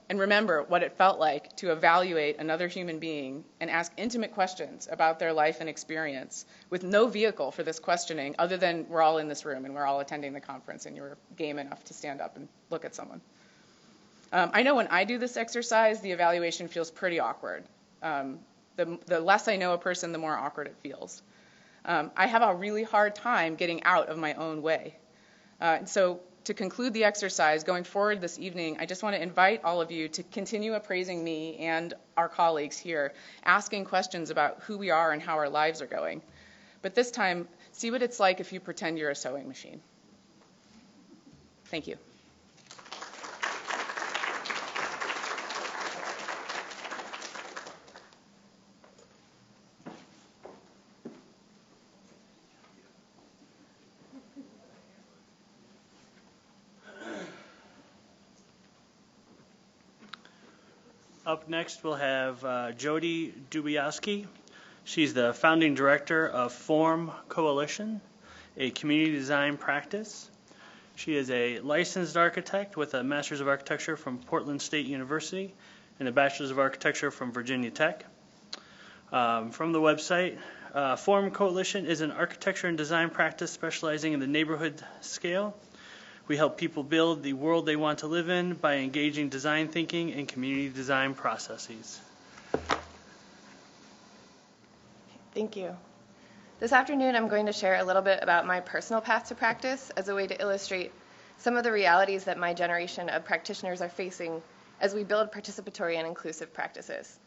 remember what it felt like to evaluate another human being and ask intimate questions about their life and experience with no vehicle for this questioning other than we're all in this room and we're all attending the conference and you're game enough to stand up and look at someone. I know when I do this exercise, the evaluation feels pretty awkward. The less I know a person, the more awkward it feels. I have a really hard time getting out of my own way. So to conclude the exercise, going forward this evening, I just want to invite all of you to continue appraising me and our colleagues here, asking questions about who we are and how our lives are going. But this time, see what it's like if you pretend you're a sewing machine. Thank you. Up next, we'll have Jody Dubiowski. She's the founding director of Form Coalition, a community design practice. She is a licensed architect with a Master's of Architecture from Portland State University and a Bachelor's of Architecture from Virginia Tech. From the website, Form Coalition is an architecture and design practice specializing in the neighborhood scale. We help people build the world they want to live in by engaging design thinking and community design processes. Thank you. This afternoon, I'm going to share a little bit about my personal path to practice as a way to illustrate some of the realities that my generation of practitioners are facing as we build participatory and inclusive practices.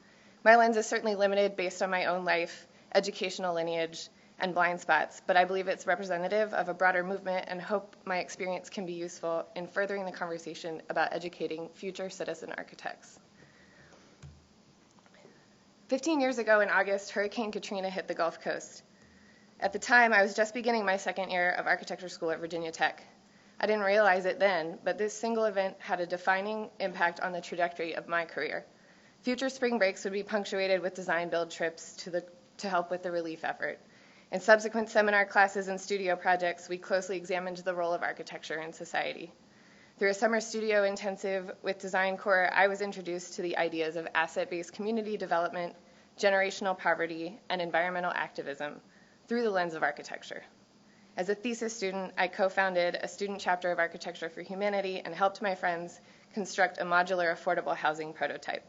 My lens is certainly limited based on my own life, educational lineage, and blind spots, but I believe it's representative of a broader movement and hope my experience can be useful in furthering the conversation about educating future citizen architects. 15 years ago in August, Hurricane Katrina hit the Gulf Coast. At the time, I was just beginning my second year of architecture school at Virginia Tech. I didn't realize it then, but this single event had a defining impact on the trajectory of my career. Future spring breaks would be punctuated with DesignBuild trips to help with the relief effort. In subsequent seminar classes and studio projects, we closely examined the role of architecture in society. Through a summer studio intensive with Design Corps, I was introduced to the ideas of asset-based community development, generational poverty, and environmental activism through the lens of architecture. As a thesis student, I co-founded a student chapter of Architecture for Humanity and helped my friends construct a modular affordable housing prototype.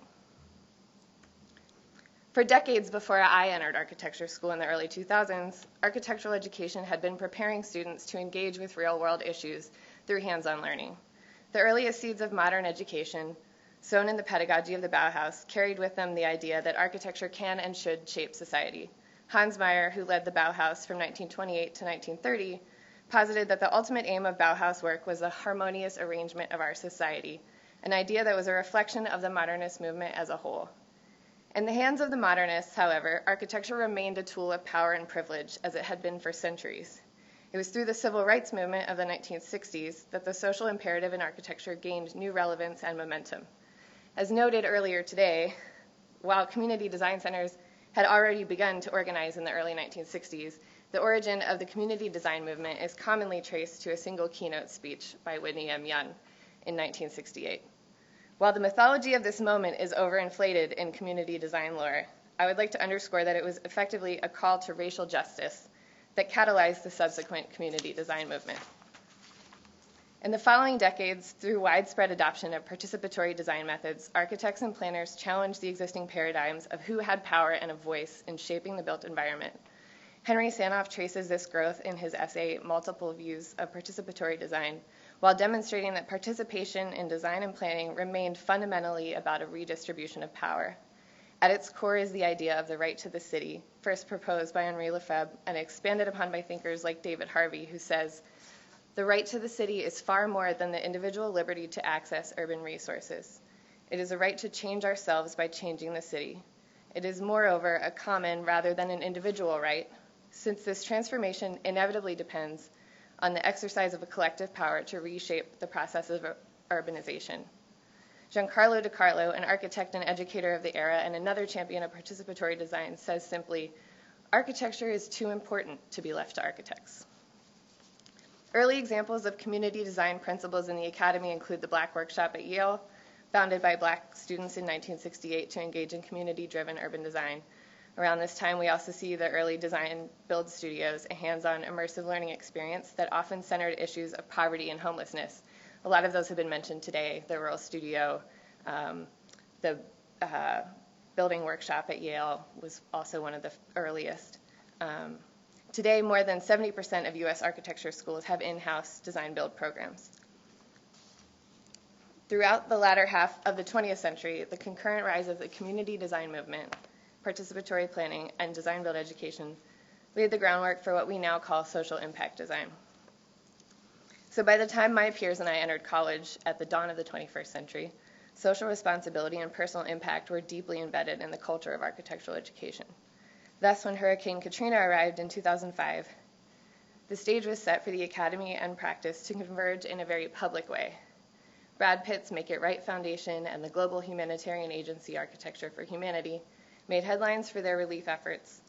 For decades before I entered architecture school in the early 2000s, architectural education had been preparing students to engage with real-world issues through hands-on learning. The earliest seeds of modern education, sown in the pedagogy of the Bauhaus, carried with them the idea that architecture can and should shape society. Hans Meyer, who led the Bauhaus from 1928 to 1930, posited that the ultimate aim of Bauhaus work was the harmonious arrangement of our society, an idea that was a reflection of the modernist movement as a whole. In the hands of the modernists, however, architecture remained a tool of power and privilege, as it had been for centuries. It was through the civil rights movement of the 1960s that the social imperative in architecture gained new relevance and momentum. As noted earlier today, while community design centers had already begun to organize in the early 1960s, the origin of the community design movement is commonly traced to a single keynote speech by Whitney M. Young in 1968. While the mythology of this moment is overinflated in community design lore, I would like to underscore that it was effectively a call to racial justice that catalyzed the subsequent community design movement. In the following decades, through widespread adoption of participatory design methods, architects and planners challenged the existing paradigms of who had power and a voice in shaping the built environment. Henry Sanoff traces this growth in his essay, Multiple Views of Participatory Design, while demonstrating that participation in design and planning remained fundamentally about a redistribution of power. At its core is the idea of the right to the city, first proposed by Henri Lefebvre and expanded upon by thinkers like David Harvey, who says, "The right to the city is far more than the individual liberty to access urban resources. It is a right to change ourselves by changing the city. It is, moreover, a common rather than an individual right, since this transformation inevitably depends on the exercise of a collective power to reshape the process of urbanization." Giancarlo De Carlo, an architect and educator of the era and another champion of participatory design, says simply, "Architecture is too important to be left to architects." Early examples of community design principles in the academy include the Black Workshop at Yale, founded by Black students in 1968 to engage in community-driven urban design. Around this time, we also see the early DesignBuild studios, a hands-on immersive learning experience that often centered issues of poverty and homelessness. A lot of those have been mentioned today, the Rural Studio, the building workshop at Yale was also one of the earliest. Today, more than 70% of U.S. architecture schools have in-house design-build programs. Throughout the latter half of the 20th century, the concurrent rise of the community design movement, participatory planning, and design-build education laid the groundwork for what we now call social impact design. So by the time my peers and I entered college at the dawn of the 21st century, social responsibility and personal impact were deeply embedded in the culture of architectural education. Thus, when Hurricane Katrina arrived in 2005, the stage was set for the academy and practice to converge in a very public way. Brad Pitt's Make It Right Foundation and the global humanitarian agency Architecture for Humanity made headlines for their relief efforts,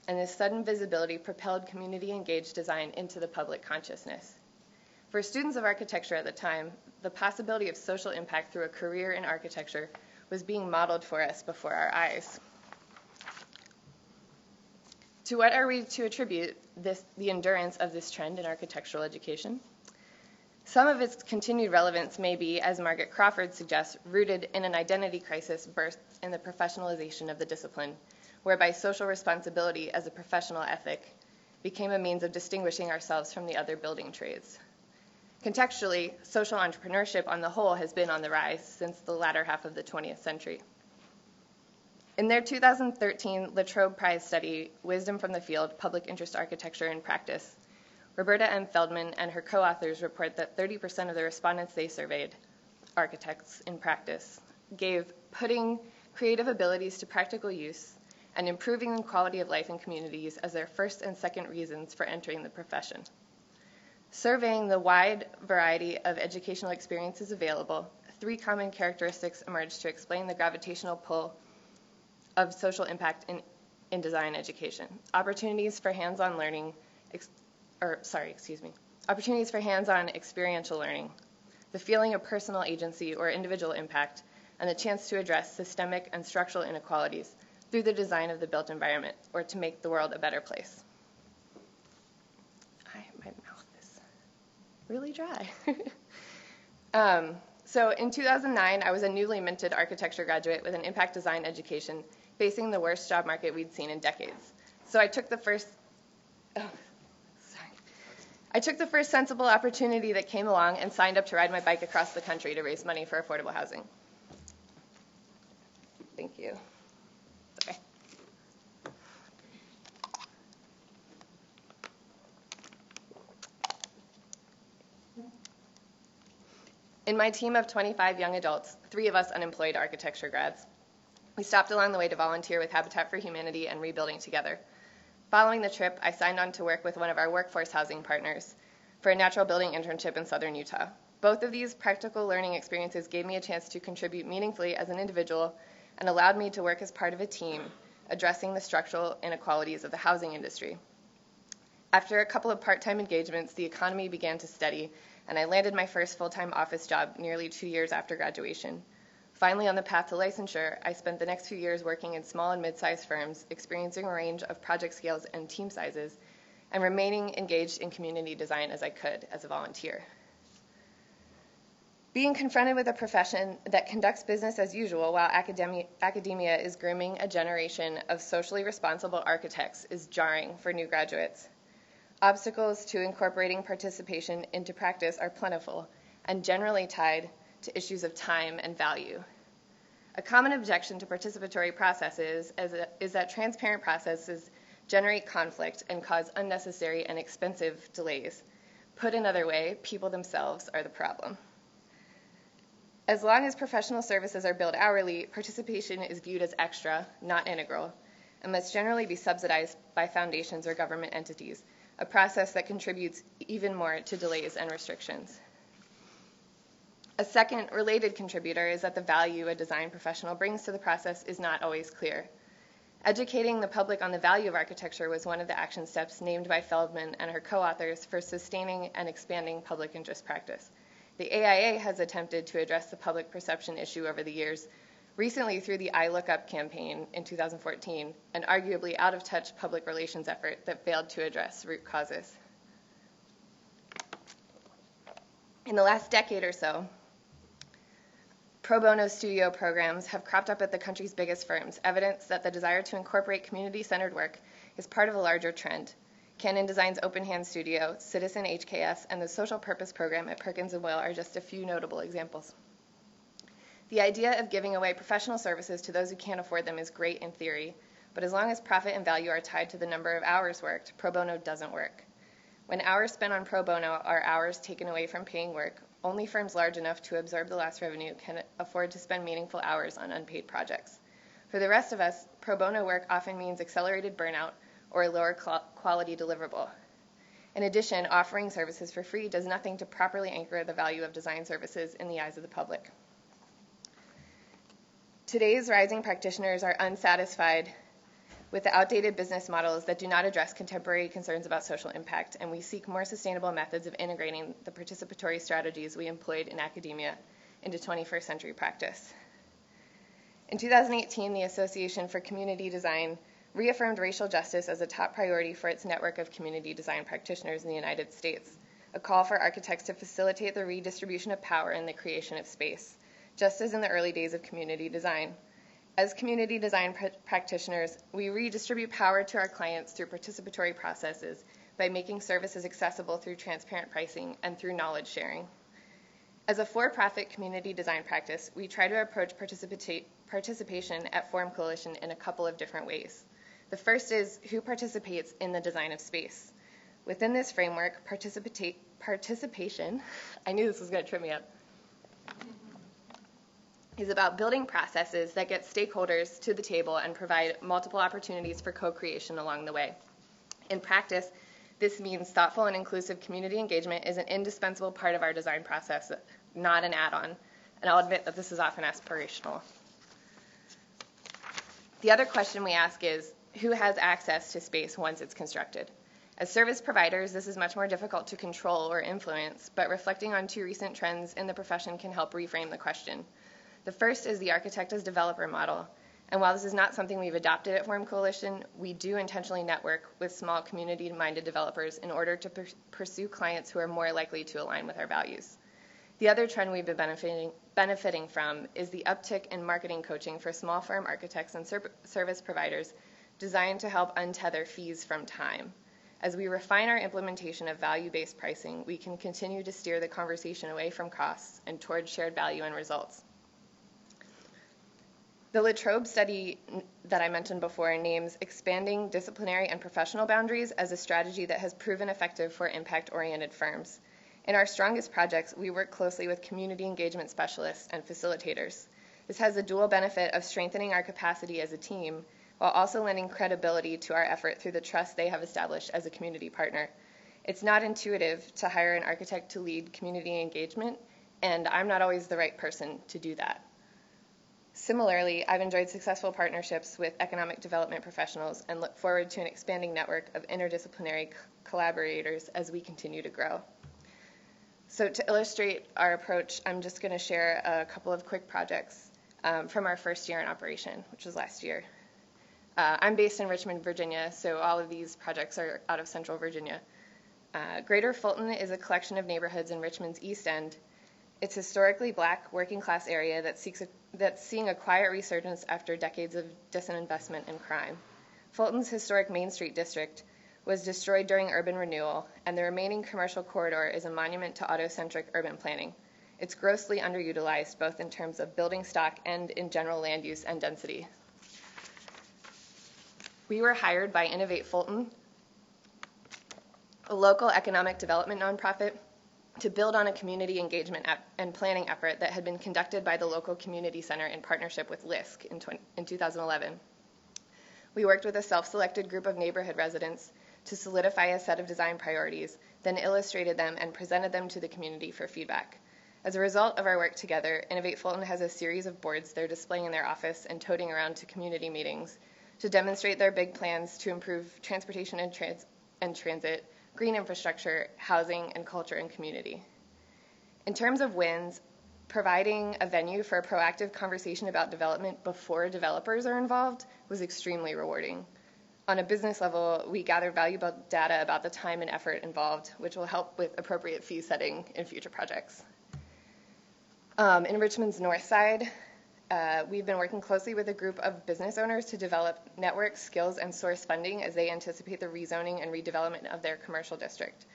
and this sudden visibility propelled community-engaged design into the public consciousness. For students of architecture at the time, the possibility of social impact through a career in architecture was being modeled for us before our eyes. To what are we to attribute the endurance of this trend in architectural education? Some of its continued relevance may be, as Margaret Crawford suggests, rooted in an identity crisis birthed in the professionalization of the discipline, whereby social responsibility as a professional ethic became a means of distinguishing ourselves from the other building trades. Contextually, social entrepreneurship on the whole has been on the rise since the latter half of the 20th century. In their 2013 Latrobe Prize study, Wisdom from the Field, Public Interest Architecture in Practice, Roberta M. Feldman and her co-authors report that 30% of the respondents they surveyed, architects in practice, gave putting creative abilities to practical use and improving the quality of life in communities as their first and second reasons for entering the profession. Surveying the wide variety of educational experiences available, 3 common characteristics emerged to explain the gravitational pull of social impact in design education. Opportunities for hands-on learning, opportunities for hands-on experiential learning, the feeling of personal agency or individual impact, and the chance to address systemic and structural inequalities through the design of the built environment, or to make the world a better place. My mouth is really dry. So in 2009, I was a newly minted architecture graduate with an impact design education facing the worst job market we'd seen in decades. So I took the first sensible opportunity that came along and signed up to ride my bike across the country to raise money for affordable housing. Thank you. Okay. In my team of 25 young adults, 3 of us unemployed architecture grads, we stopped along the way to volunteer with Habitat for Humanity and Rebuilding Together. Following the trip, I signed on to work with one of our workforce housing partners for a natural building internship in southern Utah. Both of these practical learning experiences gave me a chance to contribute meaningfully as an individual and allowed me to work as part of a team addressing the structural inequalities of the housing industry. After a couple of part-time engagements, the economy began to steady, and I landed my first full-time office job nearly 2 years after graduation. Finally, on the path to licensure, I spent the next few years working in small and mid-sized firms, experiencing a range of project scales and team sizes, and remaining engaged in community design as I could as a volunteer. Being confronted with a profession that conducts business as usual while academia is grooming a generation of socially responsible architects is jarring for new graduates. Obstacles to incorporating participation into practice are plentiful and generally tied to issues of time and value. A common objection to participatory processes is that transparent processes generate conflict and cause unnecessary and expensive delays. Put another way, people themselves are the problem. As long as professional services are billed hourly, participation is viewed as extra, not integral, and must generally be subsidized by foundations or government entities, a process that contributes even more to delays and restrictions. A second related contributor is that the value a design professional brings to the process is not always clear. Educating the public on the value of architecture was one of the action steps named by Feldman and her co-authors for sustaining and expanding public interest practice. The AIA has attempted to address the public perception issue over the years, recently through the I Look Up campaign in 2014, an arguably out-of-touch public relations effort that failed to address root causes. In the last decade or so, Pro bono studio programs have cropped up at the country's biggest firms, evidence that the desire to incorporate community-centered work is part of a larger trend. Canon Design's Open Hand Studio, Citizen HKS, and the Social Purpose Program at Perkins & Will are just a few notable examples. The idea of giving away professional services to those who can't afford them is great in theory, but as long as profit and value are tied to the number of hours worked, pro bono doesn't work. When hours spent on pro bono are hours taken away from paying work, only firms large enough to absorb the lost revenue can afford to spend meaningful hours on unpaid projects. For the rest of us, pro bono work often means accelerated burnout or a lower quality deliverable. In addition, offering services for free does nothing to properly anchor the value of design services in the eyes of the public. Today's rising practitioners are unsatisfied with the outdated business models that do not address contemporary concerns about social impact, and we seek more sustainable methods of integrating the participatory strategies we employed in academia into 21st century practice. In 2018, the Association for Community Design reaffirmed racial justice as a top priority for its network of community design practitioners in the United States, a call for architects to facilitate the redistribution of power in the creation of space, just as in the early days of community design. As community design practitioners, we redistribute power to our clients through participatory processes by making services accessible through transparent pricing and through knowledge sharing. As a for-profit community design practice, we try to approach participation at Forum Coalition in a couple of different ways. The first is who participates in the design of space. Within this framework, participation, I knew this was going to trip me up, is about building processes that get stakeholders to the table and provide multiple opportunities for co-creation along the way. In practice, this means thoughtful and inclusive community engagement is an indispensable part of our design process, not an add-on. And I'll admit that this is often aspirational. The other question we ask is, who has access to space once it's constructed? As service providers, this is much more difficult to control or influence, but reflecting on two recent trends in the profession can help reframe the question. The first is the architect as developer model. And while this is not something we've adopted at Forum Coalition, we do intentionally network with small community-minded developers in order to pursue clients who are more likely to align with our values. The other trend we've been benefiting from is the uptick in marketing coaching for small firm architects and service providers designed to help untether fees from time. As we refine our implementation of value-based pricing, we can continue to steer the conversation away from costs and towards shared value and results. The Latrobe study that I mentioned before names expanding disciplinary and professional boundaries as a strategy that has proven effective for impact-oriented firms. In our strongest projects, we work closely with community engagement specialists and facilitators. This has the dual benefit of strengthening our capacity as a team, while also lending credibility to our effort through the trust they have established as a community partner. It's not intuitive to hire an architect to lead community engagement, and I'm not always the right person to do that. Similarly, I've enjoyed successful partnerships with economic development professionals and look forward to an expanding network of interdisciplinary collaborators as we continue to grow. So to illustrate our approach, I'm just going to share a couple of quick projects from our first year in operation, which was last year. I'm based in Richmond, Virginia, so all of these projects are out of Central Virginia. Greater Fulton is a collection of neighborhoods in Richmond's East End. It's historically black, working-class area that's seeing a quiet resurgence after decades of disinvestment and crime. Fulton's historic Main Street district was destroyed during urban renewal, and the remaining commercial corridor is a monument to auto-centric urban planning. It's grossly underutilized, both in terms of building stock and in general land use and density. We were hired by Innovate Fulton, a local economic development nonprofit, to build on a community engagement and planning effort that had been conducted by the local community center in partnership with LISC in 2011. We worked with a self-selected group of neighborhood residents to solidify a set of design priorities, then illustrated them and presented them to the community for feedback. As a result of our work together, Innovate Fulton has a series of boards they're displaying in their office and toting around to community meetings to demonstrate their big plans to improve transportation and transit, green infrastructure, housing, and culture and community. In terms of wins, providing a venue for a proactive conversation about development before developers are involved was extremely rewarding. On a business level, we gathered valuable data about the time and effort involved, which will help with appropriate fee setting in future projects. In Richmond's Northside, we've been working closely with a group of business owners to develop network skills and source funding as they anticipate the rezoning and redevelopment of their commercial district.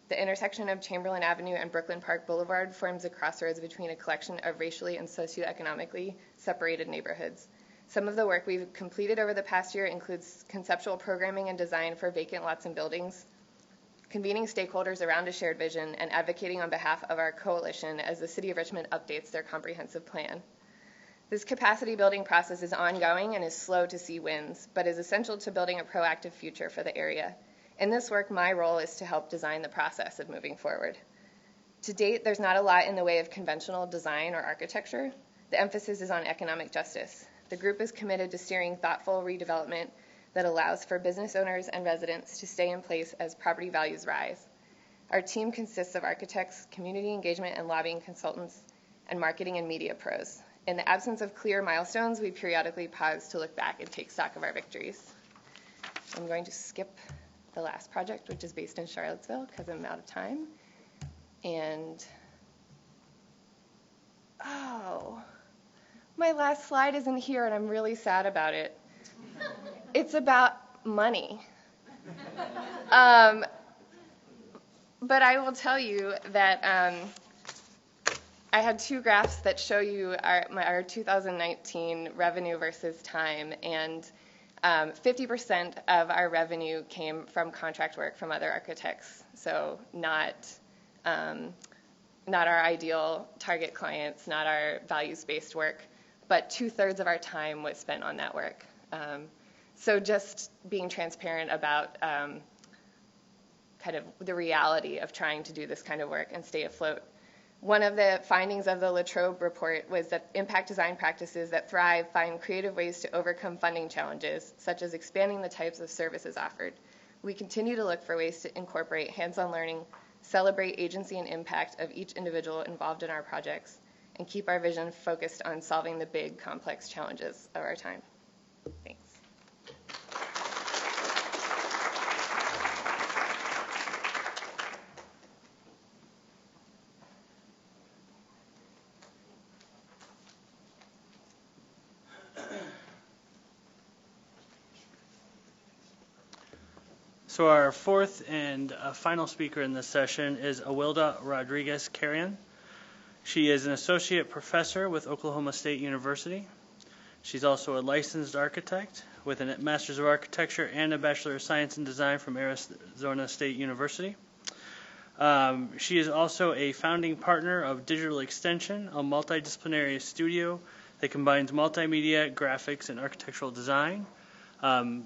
The intersection of Chamberlain Avenue and Brooklyn Park Boulevard forms a crossroads between a collection of racially and socioeconomically separated neighborhoods. Some of the work we've completed over the past year includes conceptual programming and design for vacant lots and buildings, convening stakeholders around a shared vision, and advocating on behalf of our coalition as the City of Richmond updates their comprehensive plan. This capacity building process is ongoing and is slow to see wins, but is essential to building a proactive future for the area. In this work, my role is to help design the process of moving forward. To date, there's not a lot in the way of conventional design or architecture. The emphasis is on economic justice. The group is committed to steering thoughtful redevelopment that allows for business owners and residents to stay in place as property values rise. Our team consists of architects, community engagement and lobbying consultants, and marketing and media pros. In the absence of clear milestones, we periodically pause to look back and take stock of our victories. I'm going to skip the last project, which is based in Charlottesville, because I'm out of time. And, oh, my last slide isn't here, and I'm really sad about it. It's about money. But I will tell you that I had two graphs that show you our 2019 revenue versus time, and 50% of our revenue came from contract work from other architects, so not our ideal target clients, not our values-based work, but 2/3 of our time was spent on that work. So just being transparent about kind of the reality of trying to do this kind of work and stay afloat. One of the findings of the Latrobe report was that impact design practices that thrive find creative ways to overcome funding challenges, such as expanding the types of services offered. We continue to look for ways to incorporate hands-on learning, celebrate agency and impact of each individual involved in our projects, and keep our vision focused on solving the big, complex challenges of our time. Thanks. So our fourth and final speaker in this session is Awilda Rodriguez-Carrion. She is an associate professor with Oklahoma State University. She's also a licensed architect with a Master's of Architecture and a Bachelor of Science in Design from Arizona State University. She is also a founding partner of Digital Extension, a multidisciplinary studio that combines multimedia, graphics, and architectural design.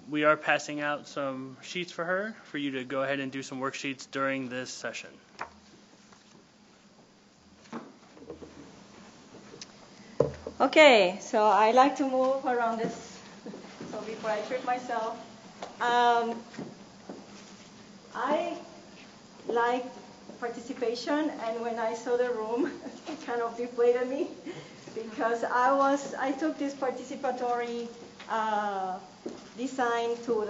We are passing out some sheets for her for you to go ahead and do some worksheets during this session. Okay, so I like to move around this, so before I trip myself. I like participation, and when I saw the room, it kind of deflated me, because I took this participatory design to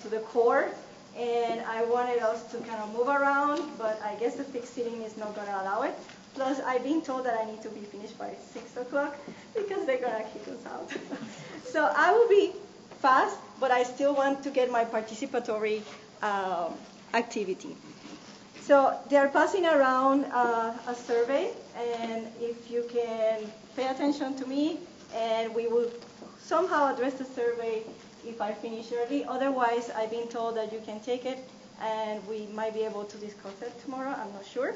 the core, and I wanted us to kind of move around, but I guess the fixed seating is not going to allow it. Plus, I've been told that I need to be finished by 6 o'clock because they're going to kick us out. So I will be fast, but I still want to get my participatory activity. So they're passing around a survey, and if you can pay attention to me, and we will somehow address the survey if I finish early. Otherwise, I've been told that you can take it, and we might be able to discuss it tomorrow. I'm not sure,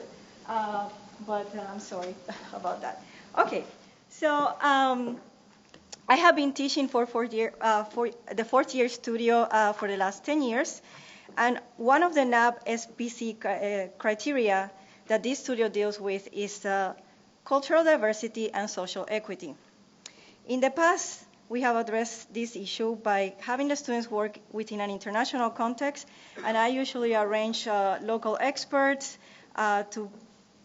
but I'm sorry about that. Okay, so I have been teaching for the fourth year studio for the last 10 years, and one of the NAB SPC criteria that this studio deals with is cultural diversity and social equity. In the past, we have addressed this issue by having the students work within an international context, and I usually arrange local experts to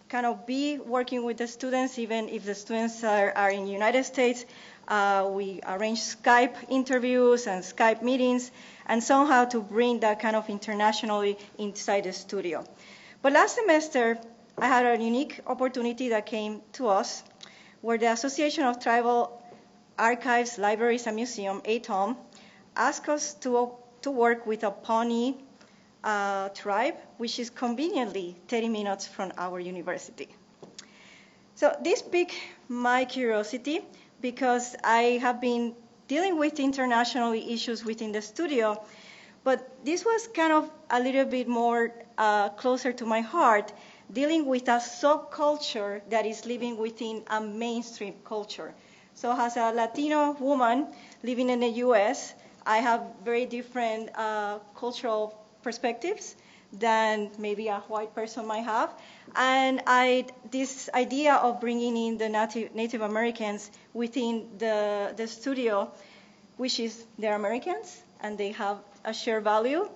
kind of be working with the students, even if the students are in the United States. We arrange Skype interviews and Skype meetings, and somehow to bring that kind of internationally inside the studio. But last semester, I had a unique opportunity that came to us where the Association of Tribal Archives, Libraries, and Museums, ATOM, asked us to work with a Pawnee tribe, which is conveniently 30 minutes from our university. So this piqued my curiosity because I have been dealing with international issues within the studio, but this was kind of a little bit more closer to my heart, dealing with a subculture that is living within a mainstream culture. So as a Latino woman living in the US, I have very different cultural perspectives than maybe a white person might have. And this idea of bringing in the Native Americans within the studio, which is they're Americans and they have a shared value,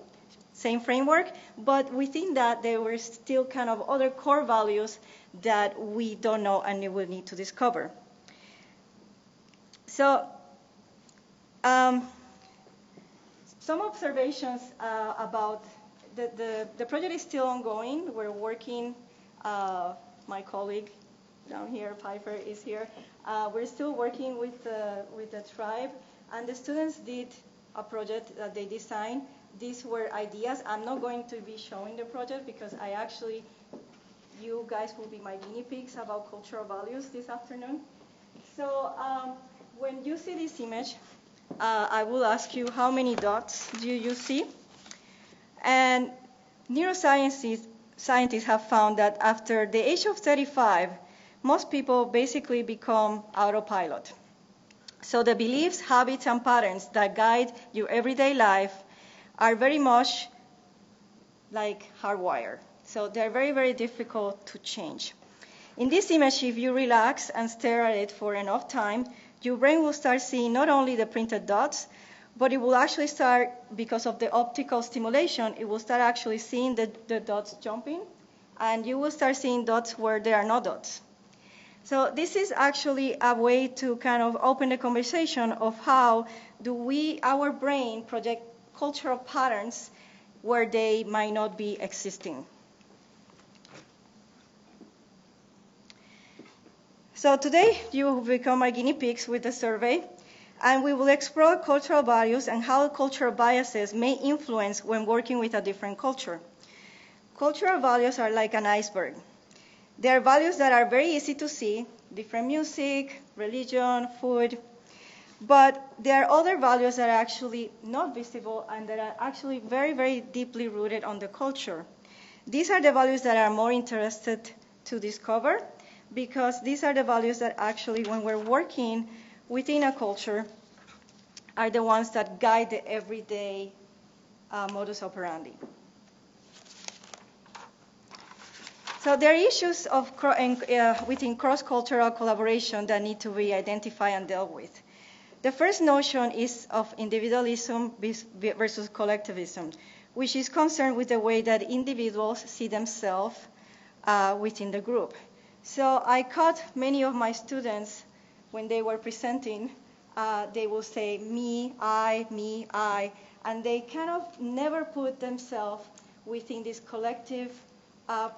same framework, but within that there were still kind of other core values that we don't know and we will need to discover. So some observations about the project is still ongoing. We're working, my colleague down here, Piper, is here. We're still working with the tribe, and the students did a project that they designed. These were ideas. I'm not going to be showing the project because you guys will be my guinea pigs about cultural values this afternoon. So when you see this image, I will ask you how many dots do you see? And scientists have found that after the age of 35, most people basically become autopilot. So the beliefs, habits, and patterns that guide your everyday life are very much like hardwired. So they're very, very difficult to change. In this image, if you relax and stare at it for enough time, your brain will start seeing not only the printed dots, but it will actually start, because of the optical stimulation, it will start actually seeing the dots jumping, and you will start seeing dots where there are no dots. So this is actually a way to kind of open the conversation of how do our brain project cultural patterns where they might not be existing. So today you will become my guinea pigs with the survey, and we will explore cultural values and how cultural biases may influence when working with a different culture. Cultural values are like an iceberg. They are values that are very easy to see, different music, religion, food, but there are other values that are actually not visible and that are actually very, very deeply rooted on the culture. These are the values that are more interested to discover, because these are the values that actually, when we're working within a culture, are the ones that guide the everyday modus operandi. So there are issues within cross-cultural collaboration that need to be identified and dealt with. The first notion is of individualism versus collectivism, which is concerned with the way that individuals see themselves within the group. So I caught many of my students when they were presenting, they will say me, I, and they kind of never put themselves within this collective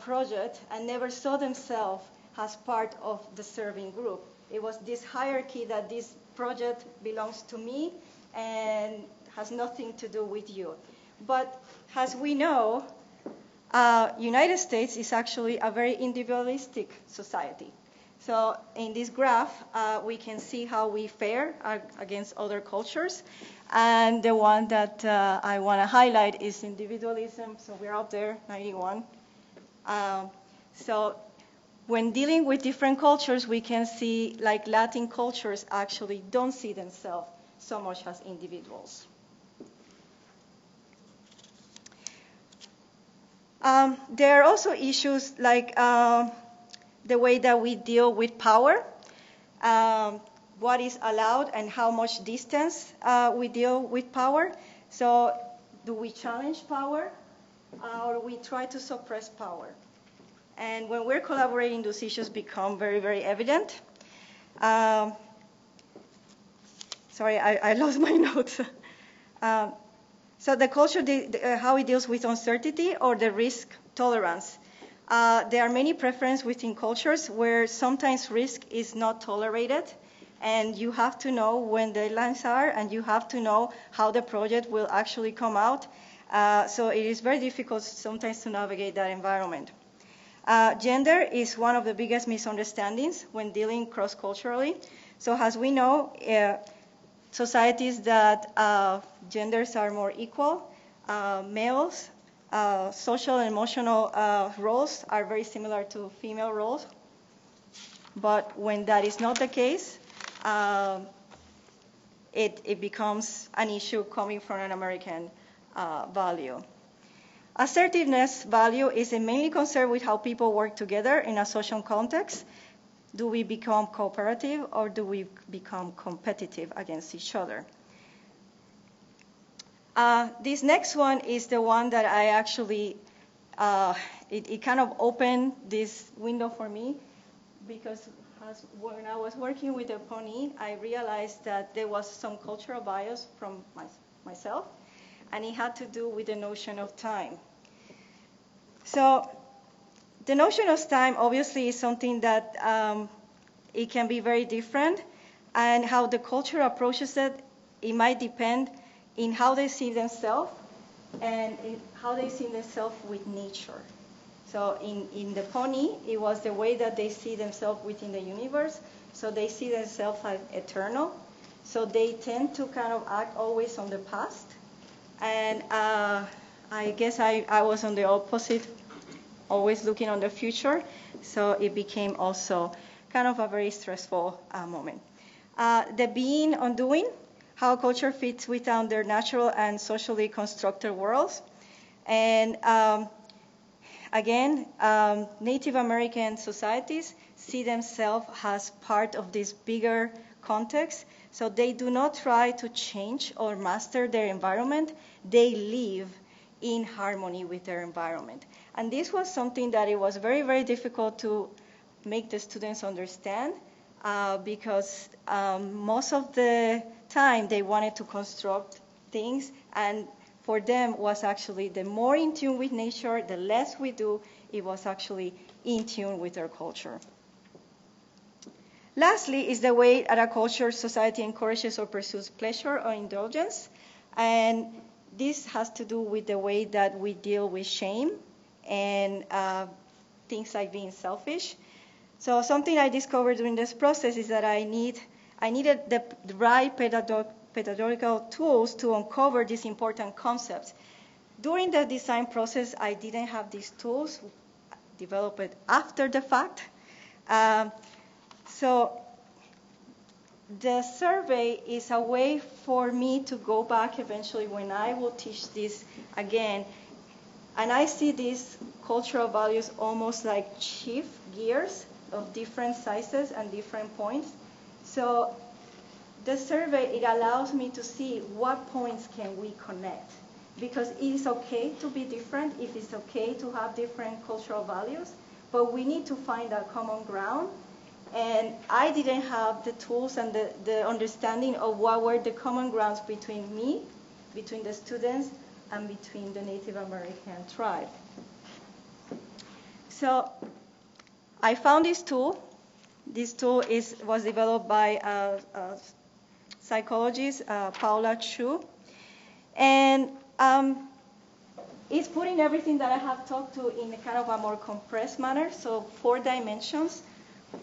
project and never saw themselves as part of the serving group. It was this hierarchy that this project belongs to me and has nothing to do with you. But as we know, United States is actually a very individualistic society. So in this graph, we can see how we fare against other cultures. And the one that I want to highlight is individualism. So we're up there, 91. So when dealing with different cultures, we can see like Latin cultures actually don't see themselves so much as individuals. There are also issues like the way that we deal with power, what is allowed and how much distance we deal with power. So do we challenge power or we try to suppress power? And when we're collaborating, those issues become very, very evident. Sorry, I lost my notes. So the culture, how it deals with uncertainty or the risk tolerance. There are many preferences within cultures where sometimes risk is not tolerated, and you have to know when deadlines are, and you have to know how the project will actually come out. So it is very difficult sometimes to navigate that environment. Gender is one of the biggest misunderstandings when dealing cross-culturally. So as we know, societies that genders are more equal, males, social and emotional roles are very similar to female roles. But when that is not the case, it becomes an issue coming from an American value. Assertiveness value is mainly concerned with how people work together in a social context. Do we become cooperative or do we become competitive against each other? This next one is the one that I actually, it kind of opened this window for me, because when I was working with the pony, I realized that there was some cultural bias from myself, and it had to do with the notion of time. So the notion of time obviously is something that it can be very different, and how the culture approaches it, it might depend in how they see themselves and in how they see themselves with nature. So in the pony, it was the way that they see themselves within the universe. So they see themselves as eternal. So they tend to kind of act always on the past. And I guess I was on the opposite, always looking on the future. So it became also kind of a very stressful moment. The being on doing, how culture fits within their natural and socially constructed worlds. And again, Native American societies see themselves as part of this bigger context. So they do not try to change or master their environment. They live in harmony with their environment. And this was something that it was very, very difficult to make the students understand, because most of the time they wanted to construct things, and for them was actually the more in tune with nature, the less we do, it was actually in tune with their culture. Lastly is the way that a culture society encourages or pursues pleasure or indulgence. And this has to do with the way that we deal with shame and things like being selfish. So something I discovered during this process is that I needed the right pedagogical tools to uncover these important concepts. During the design process, I didn't have these tools, developed it after the fact. So the survey is a way for me to go back eventually when I will teach this again. And I see these cultural values almost like shift gears of different sizes and different points. So the survey, it allows me to see what points can we connect. Because it is okay to be different, it is okay to have different cultural values, but we need to find a common ground. And I didn't have the tools and the understanding of what were the common grounds between me, between the students, and between the Native American tribe. So I found this tool. This tool was developed by a psychologist, Paula Chu. And it's putting everything that I have talked to in a kind of a more compressed manner. So 4 dimensions: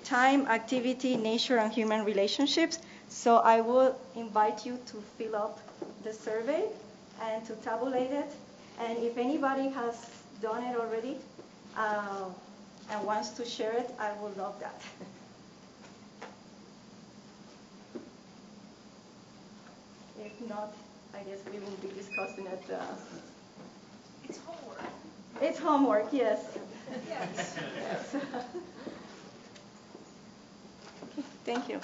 time, activity, nature, and human relationships. So I will invite you to fill up the survey and to tabulate it. And if anybody has done it already and wants to share it, I would love that. If not, I guess we will be discussing it. It's homework. It's homework, yes. Yes. Yes. Okay, thank you.